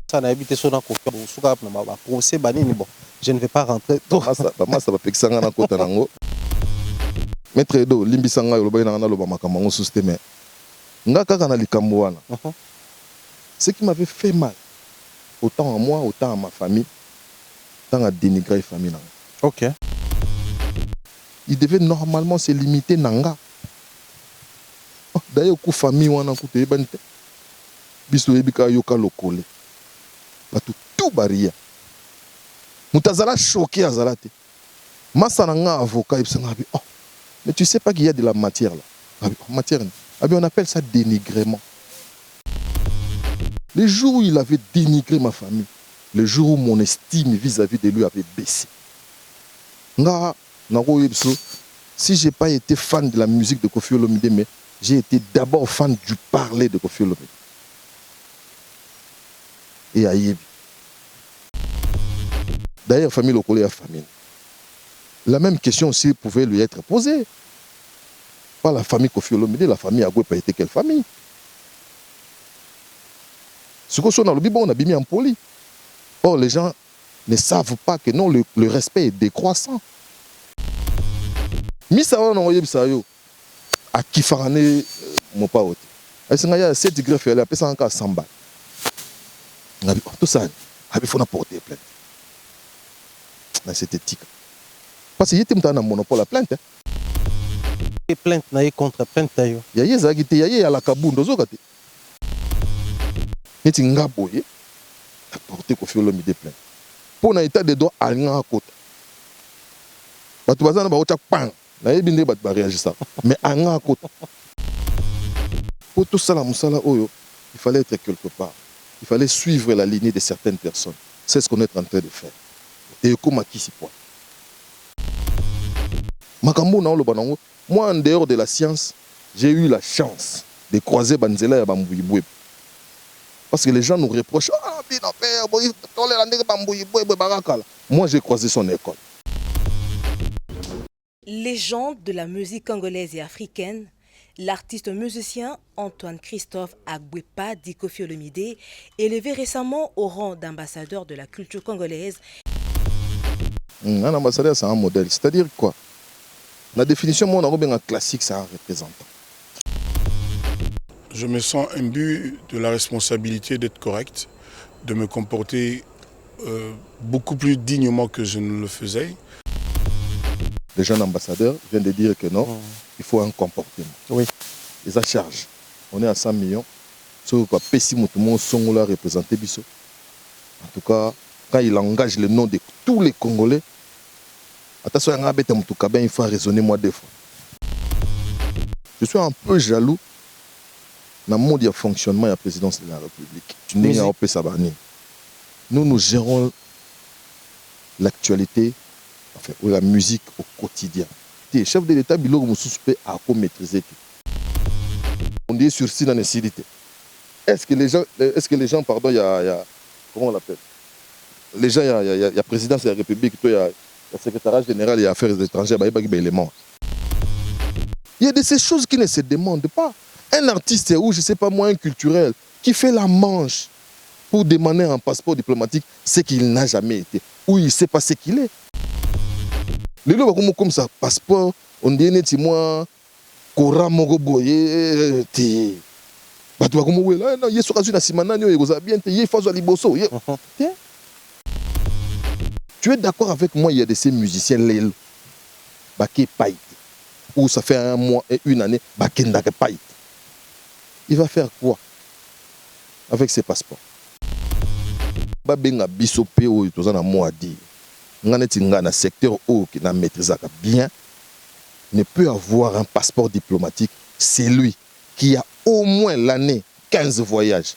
Ça n'a évité son procès banini bon. Je ne vais pas rentrer. Ça va pexanga na kota nango. Maître Edo limbisanga yoloba na loba makambo système. Nga kaka na likambo wana. Ce qui m'avait fait mal autant à moi autant à ma famille tant à dénigrer la famille. OK. Il devait normalement se limiter nanga. D'ailleurs ku famille wana ku te banite. Biso yebika yoka lokole. Batu tout baria. Mutazala choqué azalate. Massa nanga avocat ibsanga bi. Oh. Mais tu sais pas qu'il y a de la matière là. Matière. On appelle ça dénigrement. Le jour où il avait dénigré ma famille, le jour où mon estime vis-à-vis de lui avait baissé. Si je n'ai pas été fan de la musique de Koffi Olomide, mais j'ai été d'abord fan du parler de Koffi Olomide. Et Ayebi. D'ailleurs, famille locale et famille. La même question aussi pouvait lui être posée. Pas la famille Koffi Olomide, la famille Agoué pas été quelle famille? Ce qu'on a le Bible, on a mis en poli. Or, les gens ne savent pas que non, le respect est décroissant. Misa on a ça yo à Kifarane mon pas hôte. Est-ce qu'il y a 7 greffes elle a payé ça encore 100 balles. Tout ça, il faut porter plainte. C'est éthique. Parce que y a un monopole à plainte. Et plainte na contre plainte yo. Ya yezagite ya ye ala kabundo zokate. Neti ngaboye porter Koffi Olomide plainte. Pour un état de droit à nga kota. Batu bazana ba ocha pang. Na yebinde bat ba réagir ça. Mais à nga kota. Pour tout ça la musala oyo, il fallait être quelque part. Il fallait suivre la lignée de certaines personnes. C'est ce qu'on est en train de faire. Et comme qui s'y point. Makambo na lo banango. Moi, en dehors de la science, j'ai eu la chance de croiser Banzela et Bambouyiboué. Parce que les gens nous reprochent moi, j'ai croisé son école. Légende de la musique congolaise et africaine, l'artiste musicien Antoine Christophe Agbouépa dit Koffi Olomide, élevé récemment au rang d'ambassadeur de la culture congolaise. Un ambassadeur, c'est un modèle. C'est-à-dire quoi? La définition, moi, on a bien un classique, c'est un représentant. Je me sens imbu de la responsabilité d'être correct, de me comporter beaucoup plus dignement que je ne le faisais. Les jeunes ambassadeurs viennent de dire que non, il faut un comportement. Oui. Ils en chargent. On est à 100 millions. Ce qui est pessime, tout le monde sont là représentés. En tout cas, quand il engage le nom de tous les Congolais, attention, il faut raisonner moi deux fois. Je suis un peu jaloux dans le mode de fonctionnement de la présidence de la République. Nous gérons l'actualité, enfin, ou la musique au quotidien. Le chef de l'État, il a maîtriser tout. On dit sursis dans les nécessité. Est-ce que les gens, pardon, il y a comment on l'appelle? Les gens, il y a la présidence de la République, il y a le secrétariat général des affaires étrangères, il y a de ces choses qui ne se demandent pas. Un artiste ou je ne sais pas moi, un culturel, qui fait la manche pour demander un passeport diplomatique, c'est qu'il n'a jamais été. Ou il ne sait pas ce qu'il est. Les gens comme ça, passeport, on dit moi, Kora Mogoboye, tu es d'accord avec moi, il y a de ces musiciens Lélo, Baké Paït, où ça fait un mois et une année, Baké Ndake Paït. Il va faire quoi avec ses passeports? Babenga biso peo tozana mo a dire. Nganeti ngana secteur où qui na maîtrisaka bien ne peut avoir un passeport diplomatique, c'est lui qui a au moins l'année 15 voyages.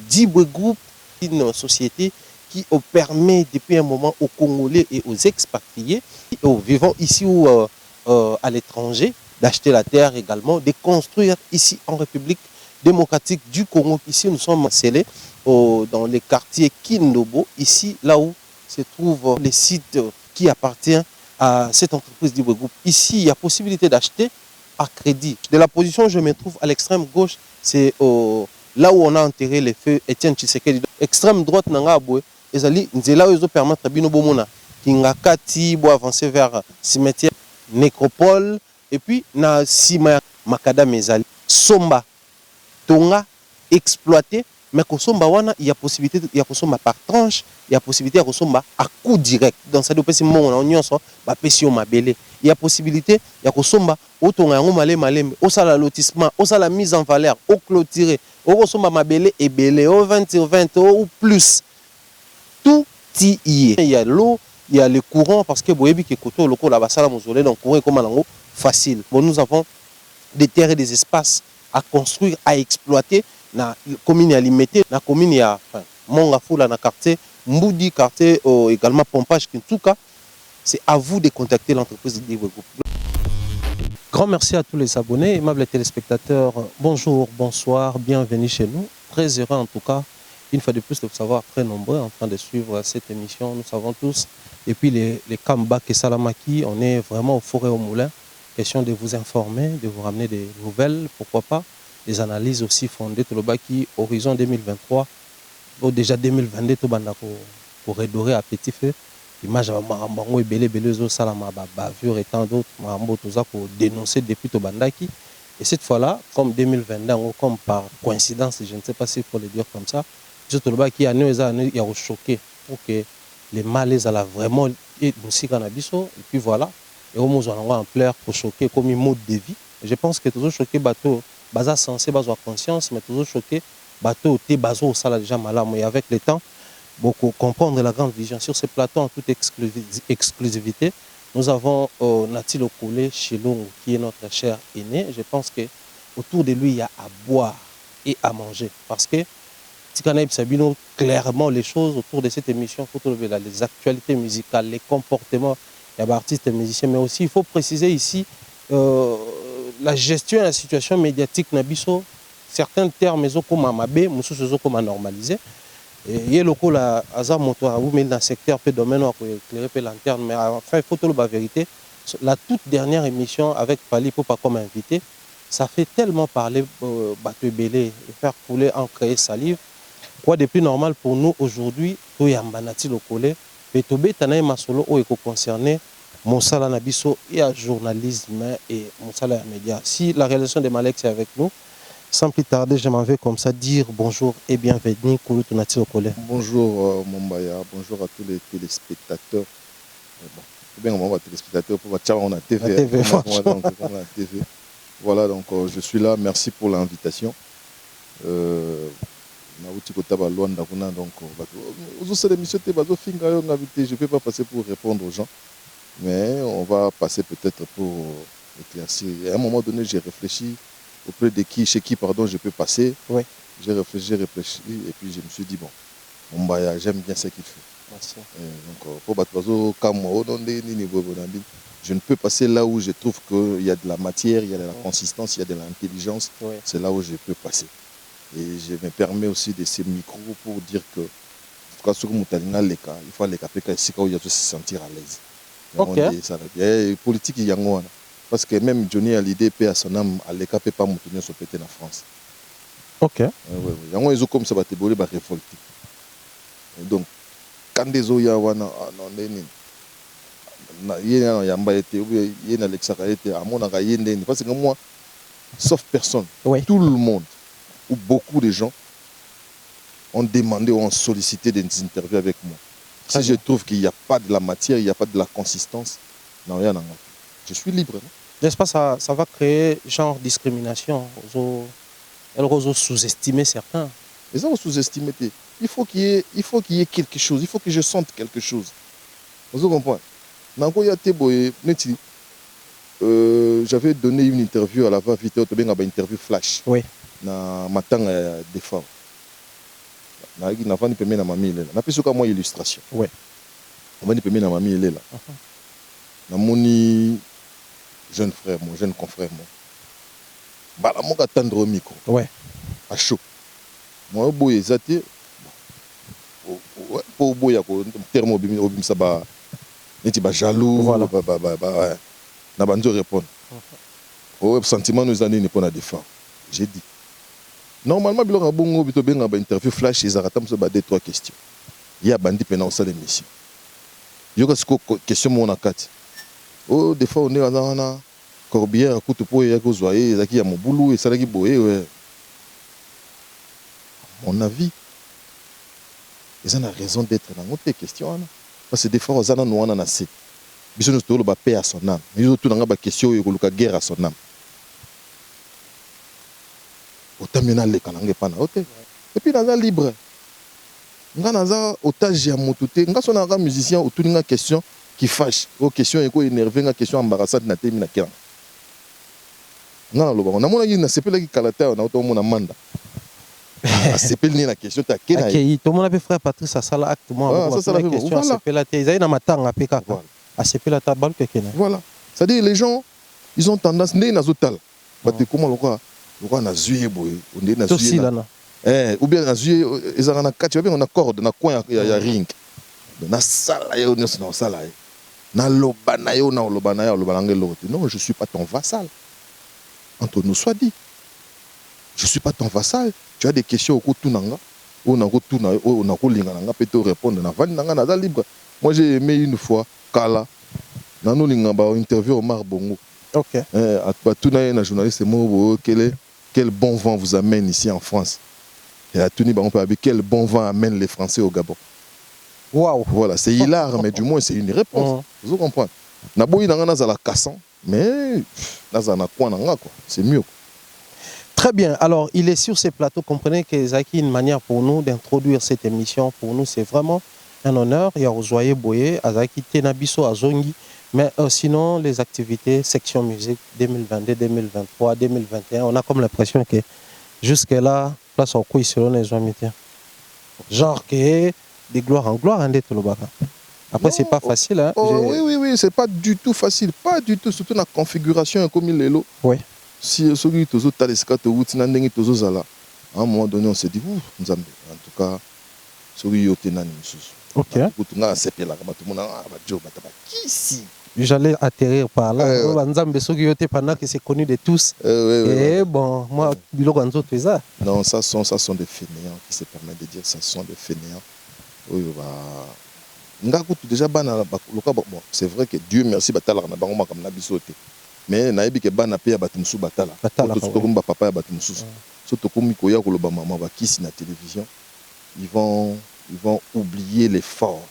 Dibwe Group, une société qui permet depuis un moment aux Congolais et aux expatriés, aux vivants ici ou à l'étranger, d'acheter la terre également, de construire ici en République démocratique du Congo. Ici, nous sommes scellés dans les quartiers Kindobo, ici, là où se trouve les sites qui appartiennent à cette entreprise d'Ibre Group. Ici, il y a possibilité d'acheter à crédit. De la position où je me trouve à l'extrême gauche, c'est là où on a enterré les feux Étienne Tshisekedi. Extrême droite, Nangaboué, ezali nzela oyo permettre bino bomona kingakati bo avancer vers cimetière nécropole et puis na sima makadam ezali somba tonga exploité mais kosomba wana il y a possibilité ya kosomba par tranche, il y a possibilité ya kosomba à coup direct. Donc ça doit passer mon na nyonso ba pesi o mabele. Il y a possibilité ya kosomba o tonga yango malembe, o sala lotissement, o sala mise en valeur, o clôturer, o kosomba mabele ebele, o 20/20 ou plus. Tout y est. Il y a l'eau, il y a le courant parce que boyebi ke koto loko la basala mozolé donc courant comme nango facile. Bon, nous avons des terres et des espaces à construire, à exploiter. Na commune limitée, na commune ya Mongafula na quartier Mboudi, quartier également Pompage Kintuka. C'est à vous de contacter l'entreprise d'Ibre Group. Grand merci à tous les abonnés, aimables téléspectateurs. Bonjour, bonsoir, bienvenue chez nous. Très heureux en tout cas, une fois de plus, de vous savoir très nombreux en train de suivre cette émission. Nous savons tous, depuis les Kambak et Salamaki, on est vraiment au four et au moulin. Question de vous informer, de vous ramener des nouvelles, pourquoi pas, des analyses aussi fondées. Tolobaki, horizon 2023, ou déjà 2022, pour redorer à petit feu. Image à Marambango et Belezo Salama, bavure et tant d'autres, Marambo Toza pour dénoncer depuis Tobandaki. Et cette fois-là, comme 2022, comme par coïncidence, je ne sais pas s'il faut le dire comme ça, je trouve qu'il y a choqué pour que les malaises à la vraiment et puis voilà, et au moins on en pleurs pour choquer comme un mode de vie. Et je pense que toujours choqué bateau, basa sensé, basa conscience, mais toujours choqué bateau, t'es baso au sala déjà malade, mais avec le temps. Beaucoup comprendre la grande vision sur ce plateau en toute exclusivité. Nous avons Nati Lokole Chilongo qui est notre cher aîné. Je pense que autour de lui il y a à boire et à manger parce que Tikanaïb Sabino clairement les choses autour de cette émission, les actualités musicales, les comportements des artistes et musiciens, mais aussi il faut préciser ici la gestion de la situation médiatique Nabiso, certains termes comme Amabé, Moussou comme normalisé. Il y a local à Azar Motoa, ou dans le secteur peut domaine pour éclairer peu lanterne, mais enfin il faut tout la vérité. La toute dernière émission avec Fali Popa comme invité, ça fait tellement parler Bateau Belé et faire couler en créer salive. Quoi de plus normal pour nous aujourd'hui, tout Yambanati Lokole, et tout Betanaï Masolo ou éco concerné, Monsala Nabiso et à journalisme et Monsala média. Si la réalisation de Malek est avec nous, sans plus tarder, je m'en vais comme ça dire bonjour et bienvenue Koulou Tonati Lokole. Bonjour Mombaya, bonjour à tous les téléspectateurs. Bon, bien on va téléspectateurs pour on a TV. Voilà, donc je suis là, merci pour l'invitation. Je ne peux pas passer pour répondre aux gens, mais on va passer peut-être pour éclaircir. À un moment donné, j'ai réfléchi auprès de qui, chez qui, pardon, je peux passer. Oui. J'ai réfléchi, et puis je me suis dit, bon, j'aime bien ce qu'il fait. Merci. Je ne peux passer là où je trouve qu'il y a de la matière, il y a de la consistance, il y a de l'intelligence. Oui. C'est là où je peux passer. Et je me permets aussi de ces micros pour dire que, en tout cas, sur Moutalinga, il faut aller ici où il y a se sentir à l'aise. Ok. Et politique, il y a un. Parce que même Johnny Hallyday paie à son âme, à l'écart peut pas monter son pété en France. Ok. Il y a un comme ça va te brûler, va révolter. Donc, quand des eaux y a un parce que moi, sauf personne, oui. Tout le monde, ou beaucoup de gens, ont demandé ou ont sollicité des interviews avec moi. Si je trouve qu'il n'y a pas de la matière, il n'y a pas de la consistance, non, rien à je suis libre. N'est-ce pas, ça va créer genre discrimination. Elles vont sous-estimer certains. Les gens vont sous-estimer. Il faut qu'il y ait quelque chose. Il faut que je sente quelque chose. Vous comprenez? J'avais donné une interview à la va-vite, une interview flash. Oui. Na matang des femmes. Na vani pemé na mami lela. Na peso ka moi illustration. Oui. Na vani pemé na mami lela. Na moni jeune frère, mon jeune confrère, mon. Bala moka tendre au micro. Ouais. À chaud. Moi, au bout, exacté. Pour boya ko terme obim saba neti ba jaloux Voilà. ouais. Na banzo répondre au sentiment nous années pour na défendre j'ai dit normalement biloko bongo bito benga ba interview flash ezaka tamso ba 2-3 questions ya bandi pena au salle émission yoka siko question mon akati oh des fois on est dans corbière kutu po ya ko zoyer ezaki ya mobulu esalaki boye ouais mon avis ils ont la raison d'être dans notre question parce que des fois aux ana noana na site biso nous tolo ba paix à son âme mais tout dans ba question yo koluka guerre à son âme otamina le kanange pana ote et puis dans un libre nga naza otage ya motuté nga sona nga musicien autour nga question qui fâche aux questions eko énervé nga question embarrassante na temi na kera nga na loba na mona ki na sepela ki kalata na oto mona manda a sepela ni na question ta kena OK tout le monde a frère Patrice à sala acte moi ça la question à sepela te ils na matanga pe kaka à sepela ta balle que kena voilà c'est à dire les gens ils ont tendance né na zotal ba te comment lokwa na zuye boye on est na zuye ou bien na zuye ezanga na kati bien on accorde na coin ya ring na sala yo na sala na loba na yo na loba na yo loba na ngelo non je suis pas ton vassal entre nous soit dit je suis pas ton vassal tu as des questions au kutunanga on a kutuna on a kolinga nga peut te répondre na vandi nga na libre moi j'ai aimé une fois kala na no linga ba interview au Mar Bongo OK atuna na journaliste mo quel bon vent vous amène ici en France et à Tuni on peut dire quel bon vent amène les Français au Gabon. Waouh. Voilà, c'est hilar mais du moins c'est une réponse. Vous comprenez? Na boyi na nga za cassant mais na za na quoi quoi, c'est mieux. Très bien. Alors, il est sur ces plateaux. Comprenez que Zaki, une manière pour nous d'introduire cette émission, pour nous, c'est vraiment un honneur. Il y a Ozoye Boye, Azaki Tenabiso, Azongi. Mais sinon, les activités, section musique 2022, 2023, 2021, on a comme l'impression que jusque-là, place au coup, selon les gens. Genre que des gloires en gloire, hein, tout le baka. Après, c'est pas facile. Hein. Oui, c'est pas du tout facile. Pas du tout, surtout la configuration comme il est là. Oui. Si celui qui est là, à un moment donné, on s'est dit, en tout cas, celui qui est là, OK. J'allais atterrir par là. Pendant que c'est connu de tous. Et bon, moi, non, ça sont des fainéants qui se permettent de dire ça sont des fainéants. Déjà, c'est vrai que Dieu merci, mais nayebi ke bana pe ya batumsu batala to komba papa ya batumsu surtout comme koya ko loba mama ba kisi na télévision ils vont oublier l'effort,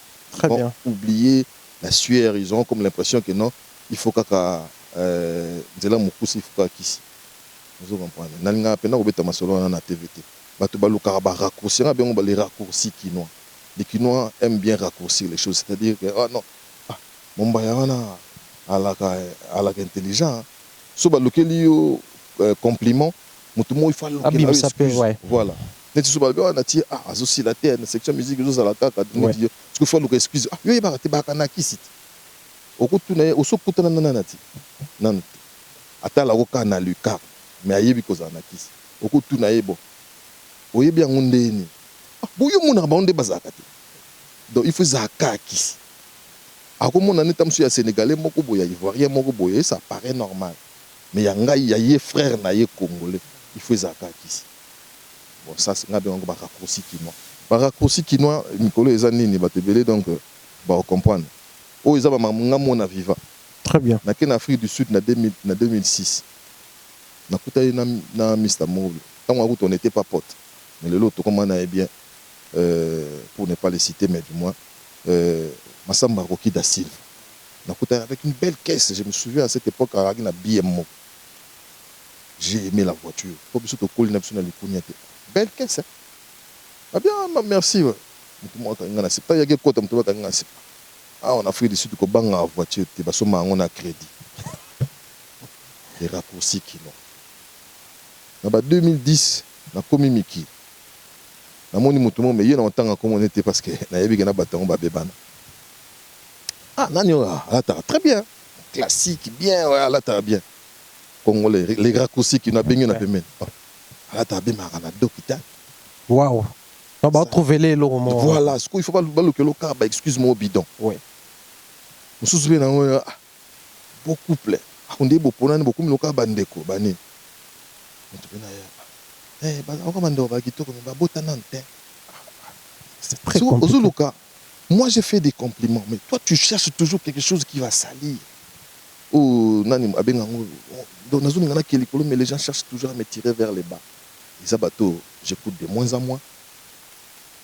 ils vont oublier la sueur, ils ont comme l'impression que non il faut kaka nzela mukusi il faut kaka kisi vous comprenez nalinga pena ko beta masolo na TVT bato baluka ba raccourcir bien on les raccourcis quinois les quinois aiment bien raccourcir les choses, c'est-à-dire que oh non mon bayana à la intelligent so ba lokeli yo compliment mutumo il faut l'excuse voilà net so ba na ti azosi la terre section musique zo la kaka parce que faut l'excuse yo ba te ba kana kisiti okutuna osokutana nanati nan atala ko kana luka mais ayebi ko zana kisi okutuna yebo oyebi ngundeni boyo mona ba onde bazaka te donc il faut zaka kisi. Akomona neta monsieur ya sénégalais moko boya ivoirien moko boya ça paraît normal mais yanga ya frère na ye congolais il faut zaka kisi bon ça c'est ngabe ngo ba raccourci kinois mikolo eza nini batebele donc ba comprendre o eza ba ngamona viva très bien na ken Afrique du Sud na 2006 na kuta na Mr Mobile tant on n'était pas potes mais le lot comment on est bien pour ne pas les citer mais du moins Massamba Rocky da Silva. Avec une belle caisse, je me souviens à cette époque, à la BMO. J'ai aimé la voiture. Belle caisse. Hein? Ah bien, merci. On a fait des suites qu'on a voiture, on a crédit. Les raccourcis qui n'ont. En 2010, on a commis Miki. On a dit mais il y a longtemps comme on était parce que on a eu un bâton bébana. Ah, très bien. Classique, bien, ouais, là, t'as bien. Congolais, les raccourcis qui n'ont pas bien. Là, t'as bien, waouh. On va trouver les lots. Voilà, ce qu'il faut pas le cas, excuse-moi au bidon. Oui. mosusu mpe nango beaucoup plaît akonde boponani bokomi loka bandeko bani moto mpe na ye bazalaka bandeko bakitoko me babotana te. C'est très compliqué. Ozuluka, moi j'ai fait des compliments, mais toi tu cherches toujours quelque chose qui va salir. Oh, nani abengango, mais les gens cherchent toujours à me tirer vers les bas. Les abateaux, j'écoute de moins en moins,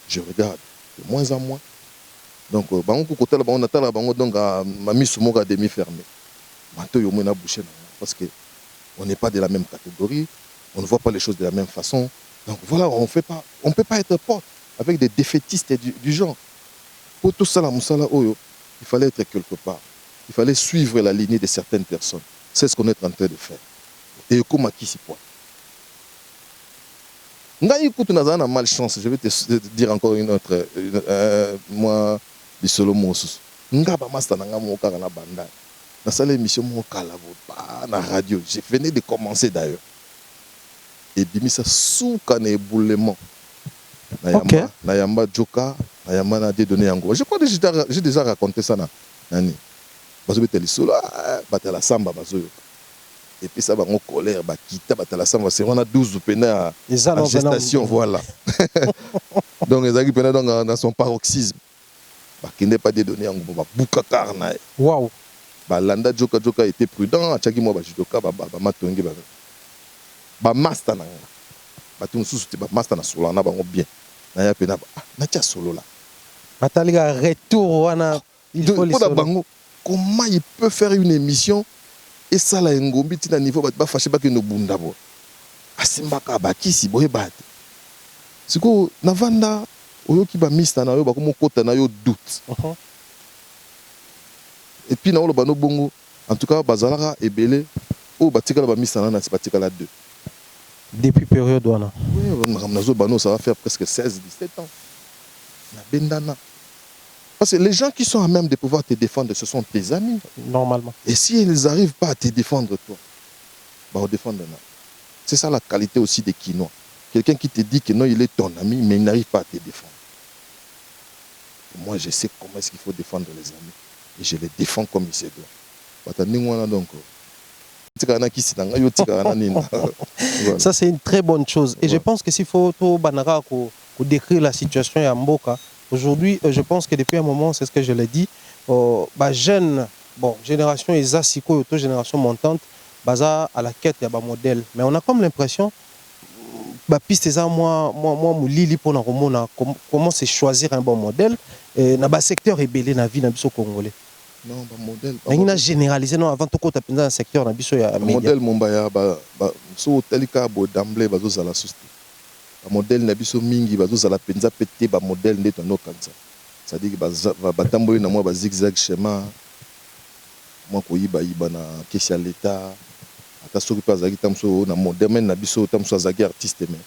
je regarde de moins en moins. Donc, on attend donc ma mise à demi fermée. Parce qu'on n'est pas de la même catégorie, on ne voit pas les choses de la même façon. Donc voilà, on ne peut pas être pote avec des défaitistes du genre. Pour tout ça, il fallait être quelque part. Il fallait suivre la lignée de certaines personnes. C'est ce qu'on est en train de faire. Et comme qui s'y point. Écoute, on a malchance. Je vais te dire encore une autre. Moi, du solo Moussous. Nga ba master nanga mo kaka na banda. Na salle émission mo kala ba na radio. Je venais de commencer d'ailleurs. Et bimisa souka na éboulement. Na yamba joka, na yamba na donné yango. Je crois que j'ai déjà raconté ça na nani. Bazo beteli solo batala samba bazo. Et puis ça va en colère ba kita batala samba c'est on a 12 pena en gestation voilà. Donc les agis pena dans son paroxysme. Qui n'est pas dédonné en bouka karna. Waouh. Landa Joka était prudent, a tchaki moi judoka matongi ba master na. Ba tout sous ba master na solo na bango bien. Na ya pena na tia solo là. Bataliga retour wana il faut les solo. Comment il peut faire une émission et ça la ngombi tina niveau ba fâché ba que no bunda bo. Asimbaka ba kisi boye bat. Siko na vanda oyo ki ba mista na yo ba komo kota na yo doute. Et puis na olo bano bongo en tout cas bazalaka ebele o batikala ba mista na batikala 2. Depuis période wana. Oui, nazo bano ça va faire presque 16 17 ans. Na bendana. Parce que les gens qui sont à même de pouvoir te défendre ce sont tes amis normalement. Et si ils n'arrivent pas à te défendre toi, bah on défend. C'est ça la qualité aussi des Kinois. Quelqu'un qui te dit que non, il est ton ami, mais il n'arrive pas à te défendre. Moi, je sais comment est-ce qu'il faut défendre les amis. Et je les défends comme il se doit. Donc, ça, c'est une très bonne chose. Et je pense que s'il faut décrire la situation à Mboka, aujourd'hui, je pense que depuis un moment, c'est ce que je l'ai dit, jeune, génération Isasiko, génération montante, baza à la quête de modèle. Mais on a comme l'impression piste moi moulili pour comment c'est choisir un bon modèle et na ba secteur ébélé na vie na biso congolais. Non, ba modèle. On a généralisé non avant tout côté dans un secteur na biso ya média. Modèle mombaya so telika bo d'emblée bazo za la société. Ba modèle na biso mingi bazo za la penza pété ba modèle ndeto no kanza. C'est-à-dire que ba tamboli na moi ba zigzag schéma. Moi ko yiba na kesi ya l'état. Ata soki pa zaki tamso na modèle na biso tamso zaki artiste mais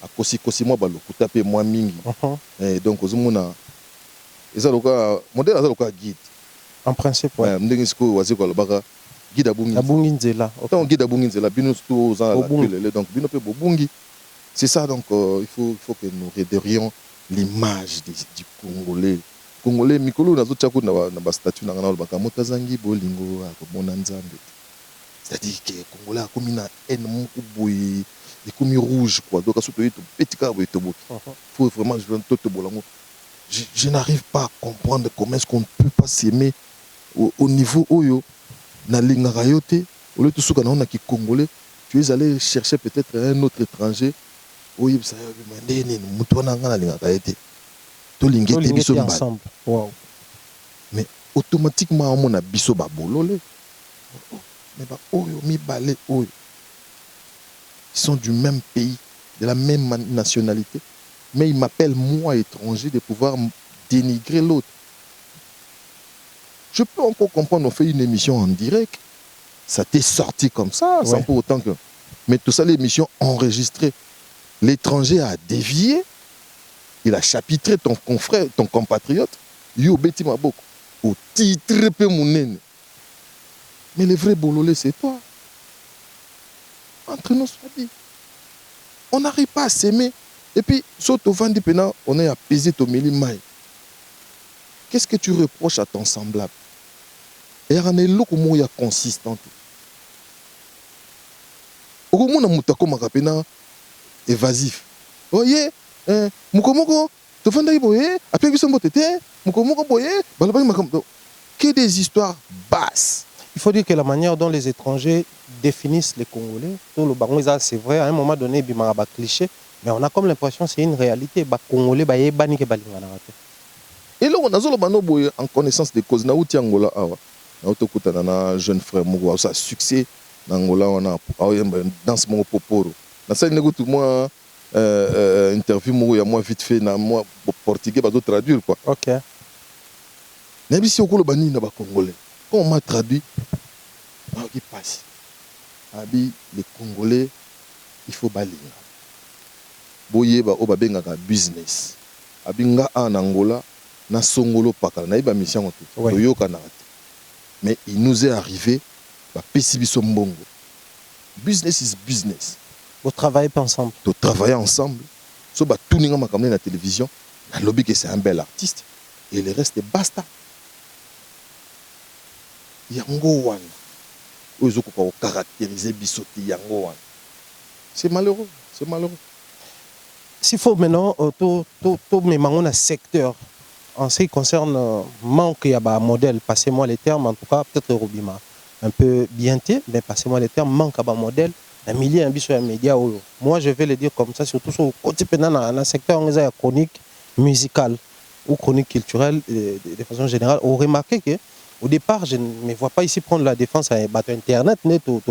akosi moi ba lokuta pe moi mingi. Et donc ozomona eza loka modèle eza loka guide. En principe ouais. Ndenge siko waziko lobaka guide abungi nzela. Donc guide abungi nzela bino to za la donc bino pe bobungi. C'est ça donc il faut que nous redérions l'image du Congolais. Congolais mikolo nazo tchako na ba statut na ngana lobaka motazangi bolingo akomona nzambe. C'est-à-dire que les Congolais ont commis un ennemi rouge. Quoi. Donc, je n'arrive pas à comprendre comment est-ce qu'on ne peut pas s'aimer au niveau où na linga rayote, au lieu de tout ce qu'on a qui Congolais, tu es allé chercher peut-être un autre étranger. Oui, ça y est, ensemble. Wow. Mais automatiquement, on a biso babolole. Mais ils sont du même pays, de la même nationalité, mais ils m'appellent moi étranger de pouvoir dénigrer l'autre. Je peux encore comprendre, on fait une émission en direct, ça t'est sorti comme ça, sans pour autant que... Mais tout ça, l'émission enregistrée, l'étranger a dévié, il a chapitré ton confrère, ton compatriote, yo beti maboko, au titre pe mounene. Mais le vrai bololé, c'est toi. Entre nous, soit dit. On n'arrive pas à s'aimer. Et puis, saute au vent du pénal, on est apaisé au milieu maille. Qu'est-ce que tu reproches à ton semblable? Et il y a un peu consistant. Il y a un peu évasif. Voyez, Mukomoko, tu fais un boye, après que tu fais Mukomoko boye, que des histoires basses. Il faut dire que la manière dont les étrangers définissent les Congolais, tout le Bangoïsa, c'est vrai, à un moment donné, il y a un cliché, mais on a comme l'impression que c'est une réalité. Les Congolais, ils sont bani. Et là, on a en connaissance des causes. On a Angola, on a un jeune frère, on a un succès en Angola, on a dans ce moment poporo. Dans ça, il y a une interview, moi vite fait, moi portugais, je traduire quoi. Ok. Mais si on a bani na Congolais, quand on m'a traduit, qui passe. Les Congolais, il faut balinga. Boye ba obabenga business. Abinga en Angola. Na songolo pakala na iba mission to yoka na mais il nous est arrivé ba pesibiso mbongo. Business is business. Vous travaillez pas ensemble. To travailler ensemble. So ba tuninga makamne na télévision, na lobby que c'est un bel artiste et le reste basta. Yango wan. Ozo ko caractériser bisoté yango wan. C'est malheureux, c'est malheureux. S'il faut maintenant tout mais un secteur. En ce qui concerne manque, il y a un modèle, passez-moi les termes, en tout cas, peut-être Robima, un peu bienté, mais passez-moi les termes, manque un modèle, un millier, un biso, un média. Moi, je vais le dire comme ça, surtout sur le côté pénal, dans le secteur chronique musicale ou chronique culturelle, de façon générale. On remarque qu'au départ, je ne me vois pas ici prendre la défense à un bateau Internet, au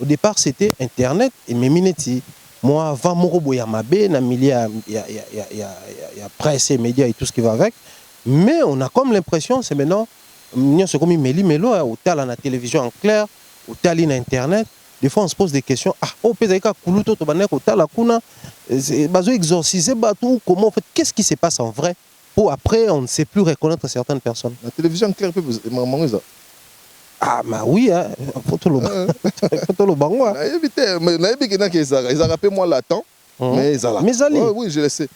départ, c'était Internet et mes minetti. Moi, avant Morobo Yamabe, il y a presse et médias et tout ce qui va avec. Mais on a comme l'impression, c'est maintenant, c'est comme Meli Melo, au tel à la télévision en clair, au tel à Internet. Des fois, on se pose des questions. Ah, au Pézaïka, Koulouto, Tobanek, au tel à Kuna, bazo exorciser, batou, comment, en fait, qu'est-ce qui se passe en vrai? Pour après, on ne sait plus reconnaître certaines personnes. La télévision en clair, maman, ah, bah oui, hein. Faut tout le bango. Ils ont rappelé moi latent, mais ils ont. Mais Ali. Oui, je le sais.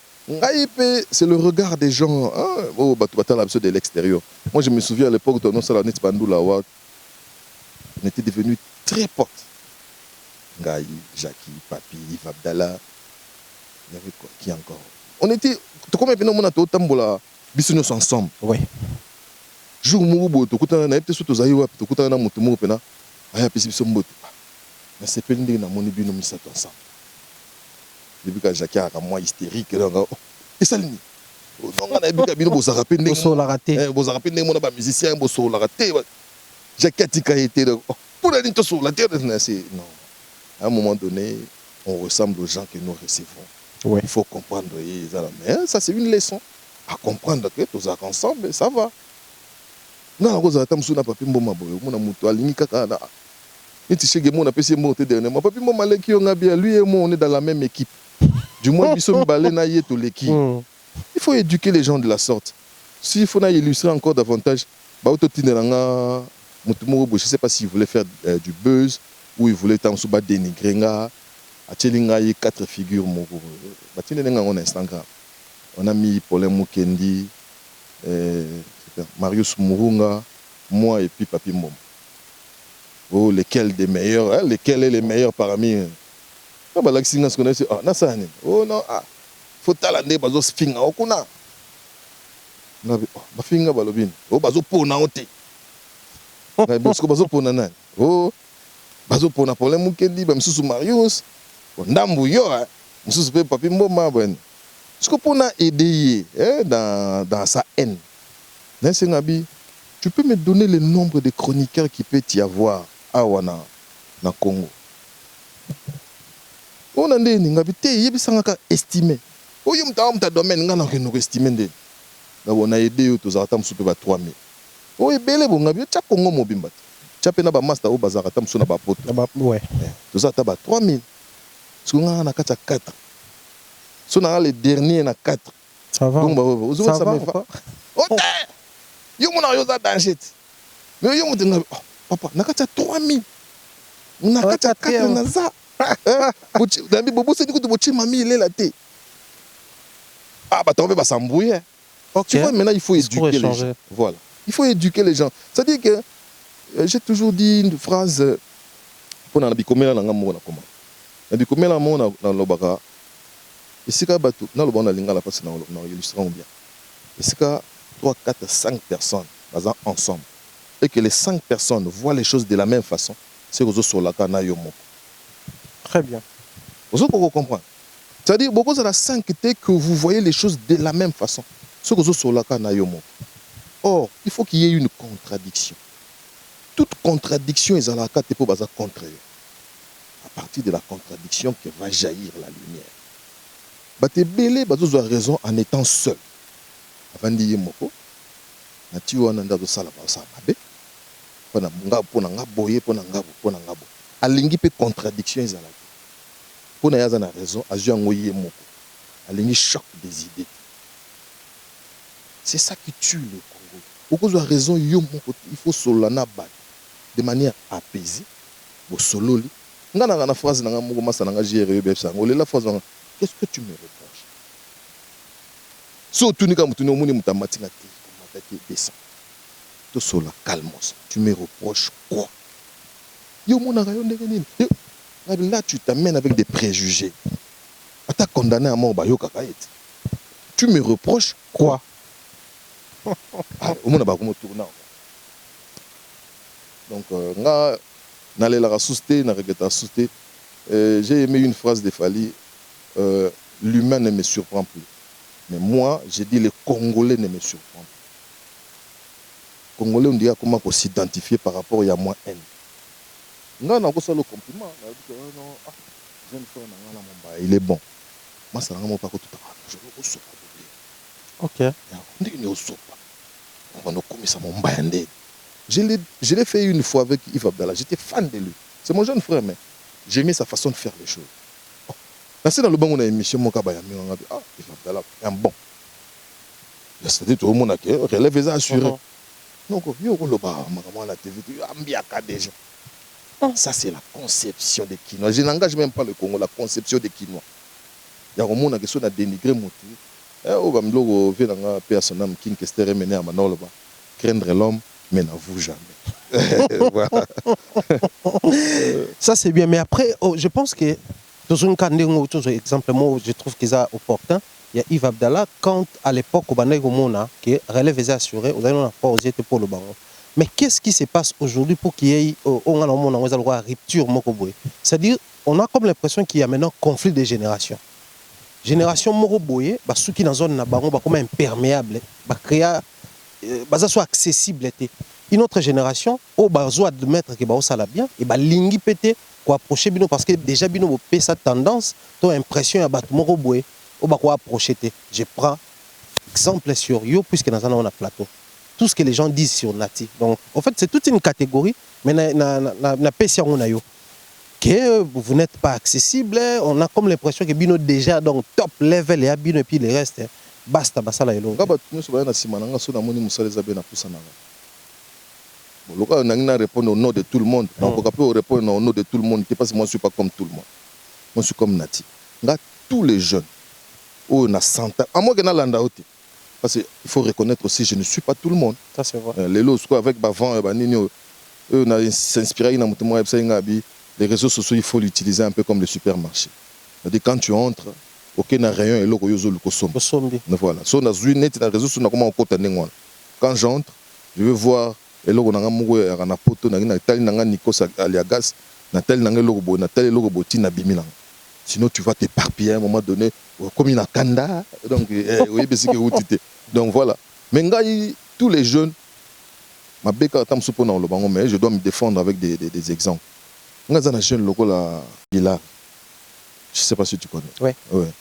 C'est le regard des gens de l'extérieur. Moi, je me souviens à l'époque de notre salon Bandoula, on était devenus très potes. Ngaï, Jackie, Papi, Yves Abdallah. Il y avait quoi? Qui encore? On était. Combien de temps on a tambola bisous ensemble? Oui. Jour où tu as na peut-être tu zaïwa tu as na mutu mo pena aya pesi biso mboto na sepeli ndenge na moni bino misato ensemble depuis que Jacques a moi hystérique donc et ça lini on a ebika bino boza rappeler ndenge boso la raté boza rappeler ndenge mona ba musicien boso la raté Jacques a tika été pour la ligne sur la terre c'est non à un moment donné on ressemble aux gens que nous recevons. Ouais. Il faut comprendre mais ça c'est une leçon à comprendre que tous ensemble ça va. Non, on a tamsuna papi mboma boyo, mona muto alingi kaka na. Niti chege mona pesi monter dernièrement. Papi mboma leki on a bien lui et moi on est dans la même équipe. Du moins biso mbalé na yeto leki. Il faut éduquer les gens de la sorte. S'il faut illustrer encore davantage, ba ototinelanga mutu moko je sais pas s'il voulait faire du buzz ou il voulait tamsu ba dénigrer nga. Atelinga y 4 figures moko. Ba tinenga on Instagram. On a mis Paulin Mukendi Marius Murunga, moi et puis Papi Mom. Oh, lesquels des meilleurs, hein? Lesquels est les meilleurs parmi eux? Ah, bah, l'accident, ce qu'on a dit, ah, Nassane. Oh non, ah, faut talander, bazo finga, oh, kuna. Oh, bah, finga, balobin. Oh, bazo pona, ote. Bazo pona, nan. Oh, bazo pona, pour les Mukendi, bah, monsieur Marius. Ndambu, yo, hein. Monsieur Papi Mom, ben. Ce qu'on peut aider dans sa haine. Tu peux me donner le nombre de chroniqueurs qui peut y avoir à Wana, na Congo. On a des gens qui estimé. Oh, il y a un domaine qui nous estimé. On a aidé tous à 3 000. Oh, et belle bon, il y a Congo mobimba. Tu as un master au bazar à Tamsuna Bapoto. Ouais. Tous à 3 000. Parce qu'on a 4. Si on a les derniers, on a 4. Ça va. Donc, ça va pas. Oh, yo mon ayo za danger. Mais yo mon papa, nakata 3000. Nakata 4 na za. Dambi bobo c'est du bochi mami il est là té. Ah bah tomber bah s'embrouiller. Tu vois maintenant il faut éduquer les gens. Voilà. Il faut éduquer les gens. C'est-à-dire que j'ai toujours dit une phrase pour na bikomela na ngamo na comment. Na bikomela mo na lobaka. Esika batu na lobana lingala parce na illustrer bien. Esika 3, 4, 5 personnes basant ensemble et que les 5 personnes voient les choses de la même façon, c'est aux autres solaka na yo moko. Très bien. Vous autres comprendre. C'est-à-dire beaucoup de la 5 que vous voyez les choses de la même façon, c'est aux autres solaka na yo moko. Or, il faut qu'il y ait une contradiction. Toute contradiction est à la carte pour baser contre eux. À partir de la contradiction que va jaillir la lumière. Bate belé bazo a raison en étant seul. Avant de dire moko, na ti wana ndazo sala ba sa mabe. Pona nga pona nga boye pona nga bo. Alingi pe contradiction ezala. Pona yaza na raison azua ngoye moko. Alingi choc des idées. C'est ça qui tue le Congo. Beaucoup a raison yo moko, il faut solana bat de manière apaisée. Bo sololi. Nga na phrase na nga moko masa na nga jere be sa ngole la phrase. Qu'est-ce que tu me reproches? Surtout ni kamutuni omuni mutamati na te, mataki descend. To sola calmos. Tu me reproches quoi? Yo mona rayon de nini? Là tu t'amènes avec des préjugés. Ata condamné à mort ba yo kakaete. Tu me reproches quoi? Omona ba komo tourna. Donc nga nalela rasuste na regeta suste. J'ai aimé une phrase de Fali. L'humain ne me surprend plus. Mais moi, j'ai dit les Congolais ne me surprennent plus. Congolais, on dirait comment s'identifier par rapport à moins haine. Non, on a le compliment. Jeune frère, il est bon. Moi, ça n'a pas tout à je ne reçois pas. Ok. On dit qu'il ne reçoit pas. On a commis ça, mon bayandé. Je l'ai fait une fois avec Yves Abdallah. J'étais fan de lui. C'est mon jeune frère, mais j'aimais sa façon de faire les choses. C'est dans le banc, on a une émission, mon cabaya, on a dit, ah, il va un bon. C'est-à-dire, tout le monde a relève les assurés. Donc, il y a la TV, déjà. Ça, c'est la conception des Kinois. Je n'engage même pas le Congo, la conception des Kinois. Il y a un monde qui a dénigré mon tour. On va me dire, on va personne qui est mené à Manolba. Craindre l'homme, mais n'avoue jamais. Voilà. Ça, c'est bien. Mais après, je pense que dans un cas, exemple, moi, je trouve qu'ils sont opportun. Il y a Yves Abdallah, quand à l'époque, au Banay Gomona, qui relève les assurés, vous avez pas osé pour le baron. Mais qu'est-ce qui se passe aujourd'hui pour qu'il y ait une rupture? C'est-à-dire, on a comme l'impression qu'il y a maintenant conflit des générations. Génération Moroboye, ceux qui dans la zone baron, comme imperméable, créer, soit accessible. Une autre génération, au besoin admettre que ça l'a bien, et lingi pété. Pour approcher bino parce que déjà bino peut sa tendance ton impression à battre Moroboye au bas approcher. Je prends exemple sur yo puisque dans un plateau tout ce que les gens disent sur Nati. Donc en fait c'est toute une catégorie mais na pesia on a yo que vous n'êtes pas accessible, on a comme l'impression que bino déjà donc top level et bino et puis le reste basta basala elo. Ngaba tu so ba na simananga so na moni musale zabe na pusana. Bon, le cas, on a répondu au nom de tout le monde. Donc, on peut répondre au nom de tout le monde. Parce que moi, je ne suis pas comme tout le monde. Moi, je suis comme Nati. Tous les jeunes, on a 100 ans. À moi, parce qu'il faut reconnaître aussi, je ne suis pas tout le monde. Ça, c'est vrai. Les lots, avec Bavant, on a s'inspiré dans les réseaux sociaux, il faut l'utiliser un peu comme le supermarché. C'est-à-dire, quand tu entres, aucun rayon est là, voilà. Si on a vu net dans les réseaux sociaux, quand j'entre, je veux voir. Et là, on a un poto, on a un Nikos Aliagas, on a un logo, on a un logo, sinon, tu vas t'éparpiller à un moment donné, comme il y a un kanda. Donc, oui, c'est que vous dites. Donc, voilà. Mais tous les jeunes, mais je dois me défendre avec des exemples. On a un jeune logo là, Pilar. Je ne sais pas si tu connais. Oui. Ouais.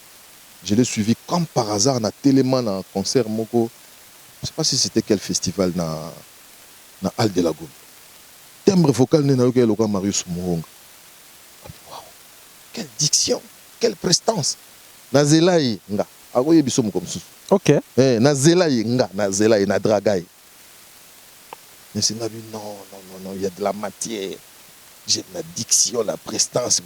Je l'ai suivi comme par hasard, dans Téléman, dans un concert, Moko. Je ne sais pas si c'était quel festival, dans Al de la Gaume. Timbre vocal n'est pas Marius Mouhonga. Wow. Quelle diction, quelle prestance. Nazelaï nga. Agoye bisom comme ça. OK. Nazelaï nga, Nazelaï na dragaï. Mais c'est non, il y a de la matière. J'ai la diction, la prestance.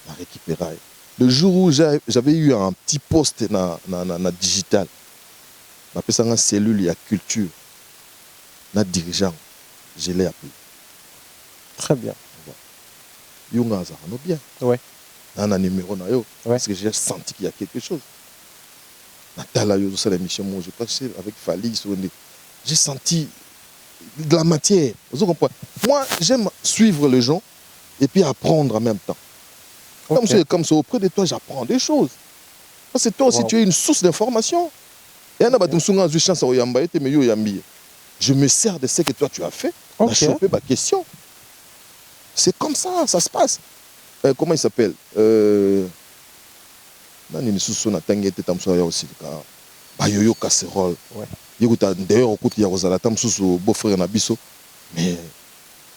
La récupérer. Le jour où j'avais eu un petit poste dans digital, ma personne cellule, il y a culture. Na dirigeant je l'ai appelé. Très bien. Yunga ça va bien. Ouais. Dans un numéro na yo, Ouais. parce que j'ai senti qu'il y a quelque chose. Natala yo ça l'émission moi je passais avec Fali sur j'ai senti de la matière. Vous comprenez? Moi, j'aime suivre les gens et puis apprendre en même temps. Ok. Comme c'est auprès de toi, j'apprends des choses. Parce que toi aussi, Wow. tu es une source d'information. Et je me sers de ce que toi tu as fait, Ok. de choper ma question. C'est comme ça se passe. Comment il s'appelle Nani Nisusu na tangete tamsoya aussi Bayoyo casserole. Ouais. Yekuta d'ailleurs okuti ya kozala tamsusu beau-frère na biso mais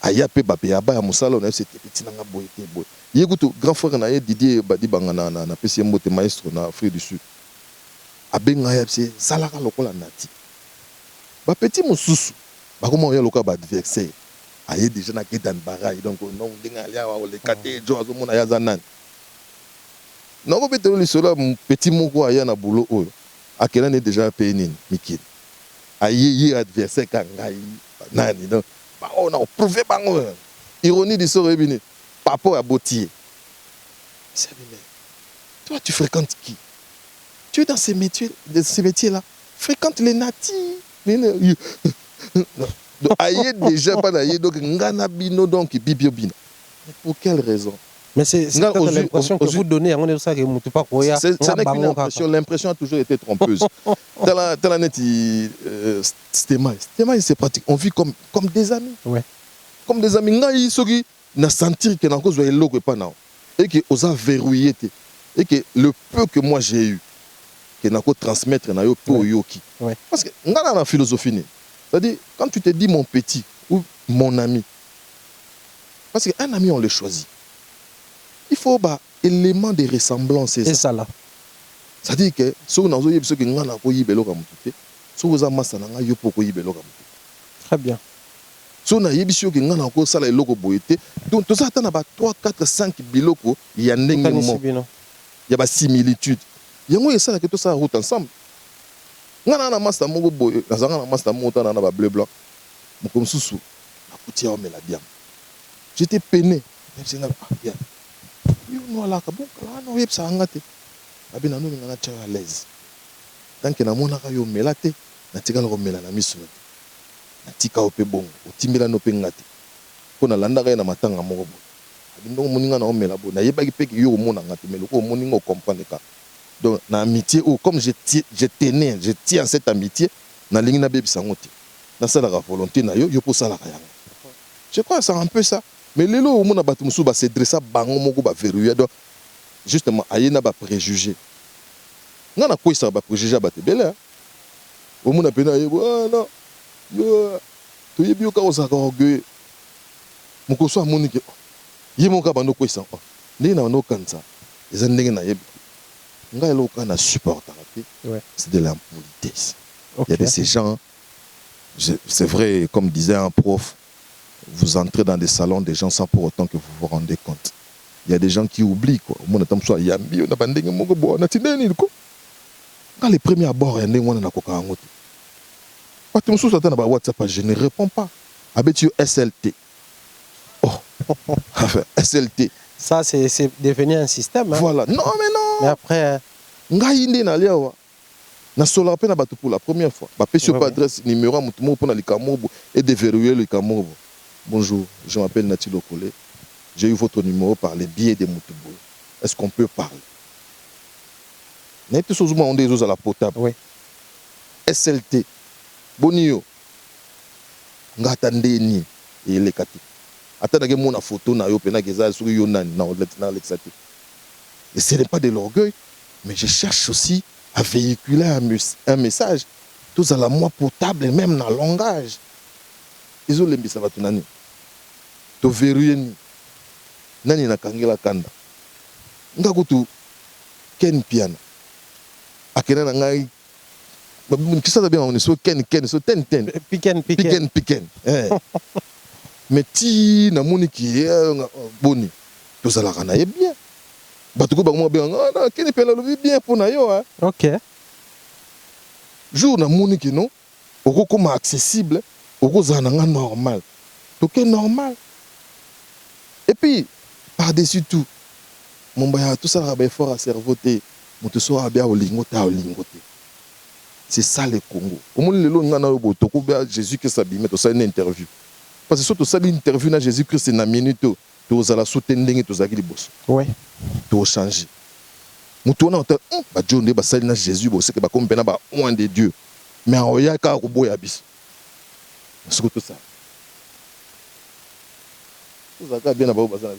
aya pe bape ya ba ya musala na c'était petit nanga boye te boye. Yekuta grand frère na ye Didier Badi Bangana na pesi mbote maestro na Afrique du Sud. Abenga ya psi salaka lokola nati. Ba petit mususu bakoma ya lokola ba adversaire. Aye déjà na Kedan Barai donc non ndinga alia wa le kate jo azomona ya zanan. Non ko betelo lisolo petit moko aya na boulot oyo. Akela ne déjà payé nini mikili. Aye adversaire kangai nani donc ba on a prouvé bango. Ironie du sort ebini. Papa a botier. C'est bien. Toi tu fréquentes qui? Tu es dans ces métiers-là. Fréquente les natifs. Donc, aïe déjà pas d'ailleurs donc ngana bino donc bibio bino. Mais pour quelle raison? Mais c'est l'impression que vous donnez à mon ça que mutu pas koya. Ce n'est qu'une impression. L'impression a toujours été trompeuse. Dans la net, Stéma, c'est pratique. On vit comme des amis. Ouais. Comme des amis. Ngai soki na sentir que na cause de l'eau que pas na. Et que osa verrouillé et que le peu que moi j'ai eu que na ko transmettre na yo pour yoki. Ouais. Parce que ngana na philosophie ni. C'est-à-dire quand tu te dis mon petit ou mon ami. Parce qu'un ami on le choisit. Il faut un élément de ressemblance. C'est ça là. C'est-à-dire que si vous avez ce que vous avez fait, si vous avez massa na yo poko yibelo ka mutu. Très bien. Si vous avez ce que vous avez fait, sala eloko boyete. Donc tout ça na ba 3 4 5 biloko ya ndenge mo. Il y a ba similitude. Yango yesala que tout ça route ensemble. Ngana na massa moko boye, na massa moko na ba bleu blanc. Moko msusu na kutia o mela bien. J'étais peiné. Je me bien. Yo no ala ka bon kala no yeb sa ngate. Abi na no ngana cha à l'aise. Tant que na mona ka yo melate, na tika lo mela na miso. Na tika o pe bongo, o timela no pe ngate. Ko na landa ka na matanga moko bo. Abi ndo moninga na o mela bo. Na yeba ki pe ki yo mona ngate melo ko moninga comprendre ka. Donc na amitié ou comme je tiens cette amitié, na lingi na bebi sangote. Na sala ka volonté na yo po sala ka yanga. Je crois que c'est un peu ça. Mais les lots où on a battu musu ba se dressa bango moko ba verrouillé donc justement ayena ba préjugé. Ngana ko isa ba préjugé ba te bela. Au mona pena yebo non. Yo to yebi yo ka osaka orgueil. Moko so amoni ke yemo ka bando ko isa. Ndenge na no kanza. Eza ndenge na yebi. Nga elo ka na supporter ouais. C'est de l'impolitesse. Okay. Il y a de ces gens c'est vrai comme disait un prof. Vous entrez dans des salons des gens sans pour autant que vous vous rendez compte. Il y a des gens qui oublient quoi. Quand les premiers abords, je ne réponds pas. Avec SLT. Oh, SLT. Ça, c'est devenu un système. Hein? Voilà. Non, mais non. Mais après. Na sola pe na bato pour la première fois. Ba pe sur adresse numéro mutumo pour na likamobo et déverrouiller le likamobo. Bonjour, je m'appelle Nati Lokole. J'ai eu votre numéro par le biais de Moutoubo. Est-ce qu'on peut parler? N'est-ce pas on des à la potable? Oui. SLT. Bonio. Ngatandeni et les kati. Attendez que mon photo na yo pena geza sur yo nan na l'exati. Et ce n'est pas de l'orgueil, mais je cherche aussi à véhiculer un message. Tous à la moi potable et même dans le langage. Ils ont les ça va tout nani. To verrouiller ni. Nani na kangela kanda. Nga kutu ken piano. Akena na ngai. Kisa da bien on so ken so ten. Piken. Eh. Mais ti na moni ki boni. To ça la kana bien. Batuko ba mo bien. Ah ken piano le bien pour na yo hein. OK. Jour na moni ki non. Oko comme accessible. Oko za na normal. Donc, normal. Et puis, par-dessus tout, mon baya, tout ça, il faut à cerveau, mon tout ça, bien au lingote. C'est ça le Congo. Comment le long na au botoko Jésus Christ s'abîme, tout ça une interview. Parce que surtout ça une interview na Jésus Christ na minute, tu as la soutenir tu as qui boss. Ouais. Tu as changé. Mutu na ota ba John ba sali na Jésus bo c'est que ba comme pena ba oin de Dieu. Mais en ya ka ko boya bis. C'est tout ça. Tout ça bien là-bas bien.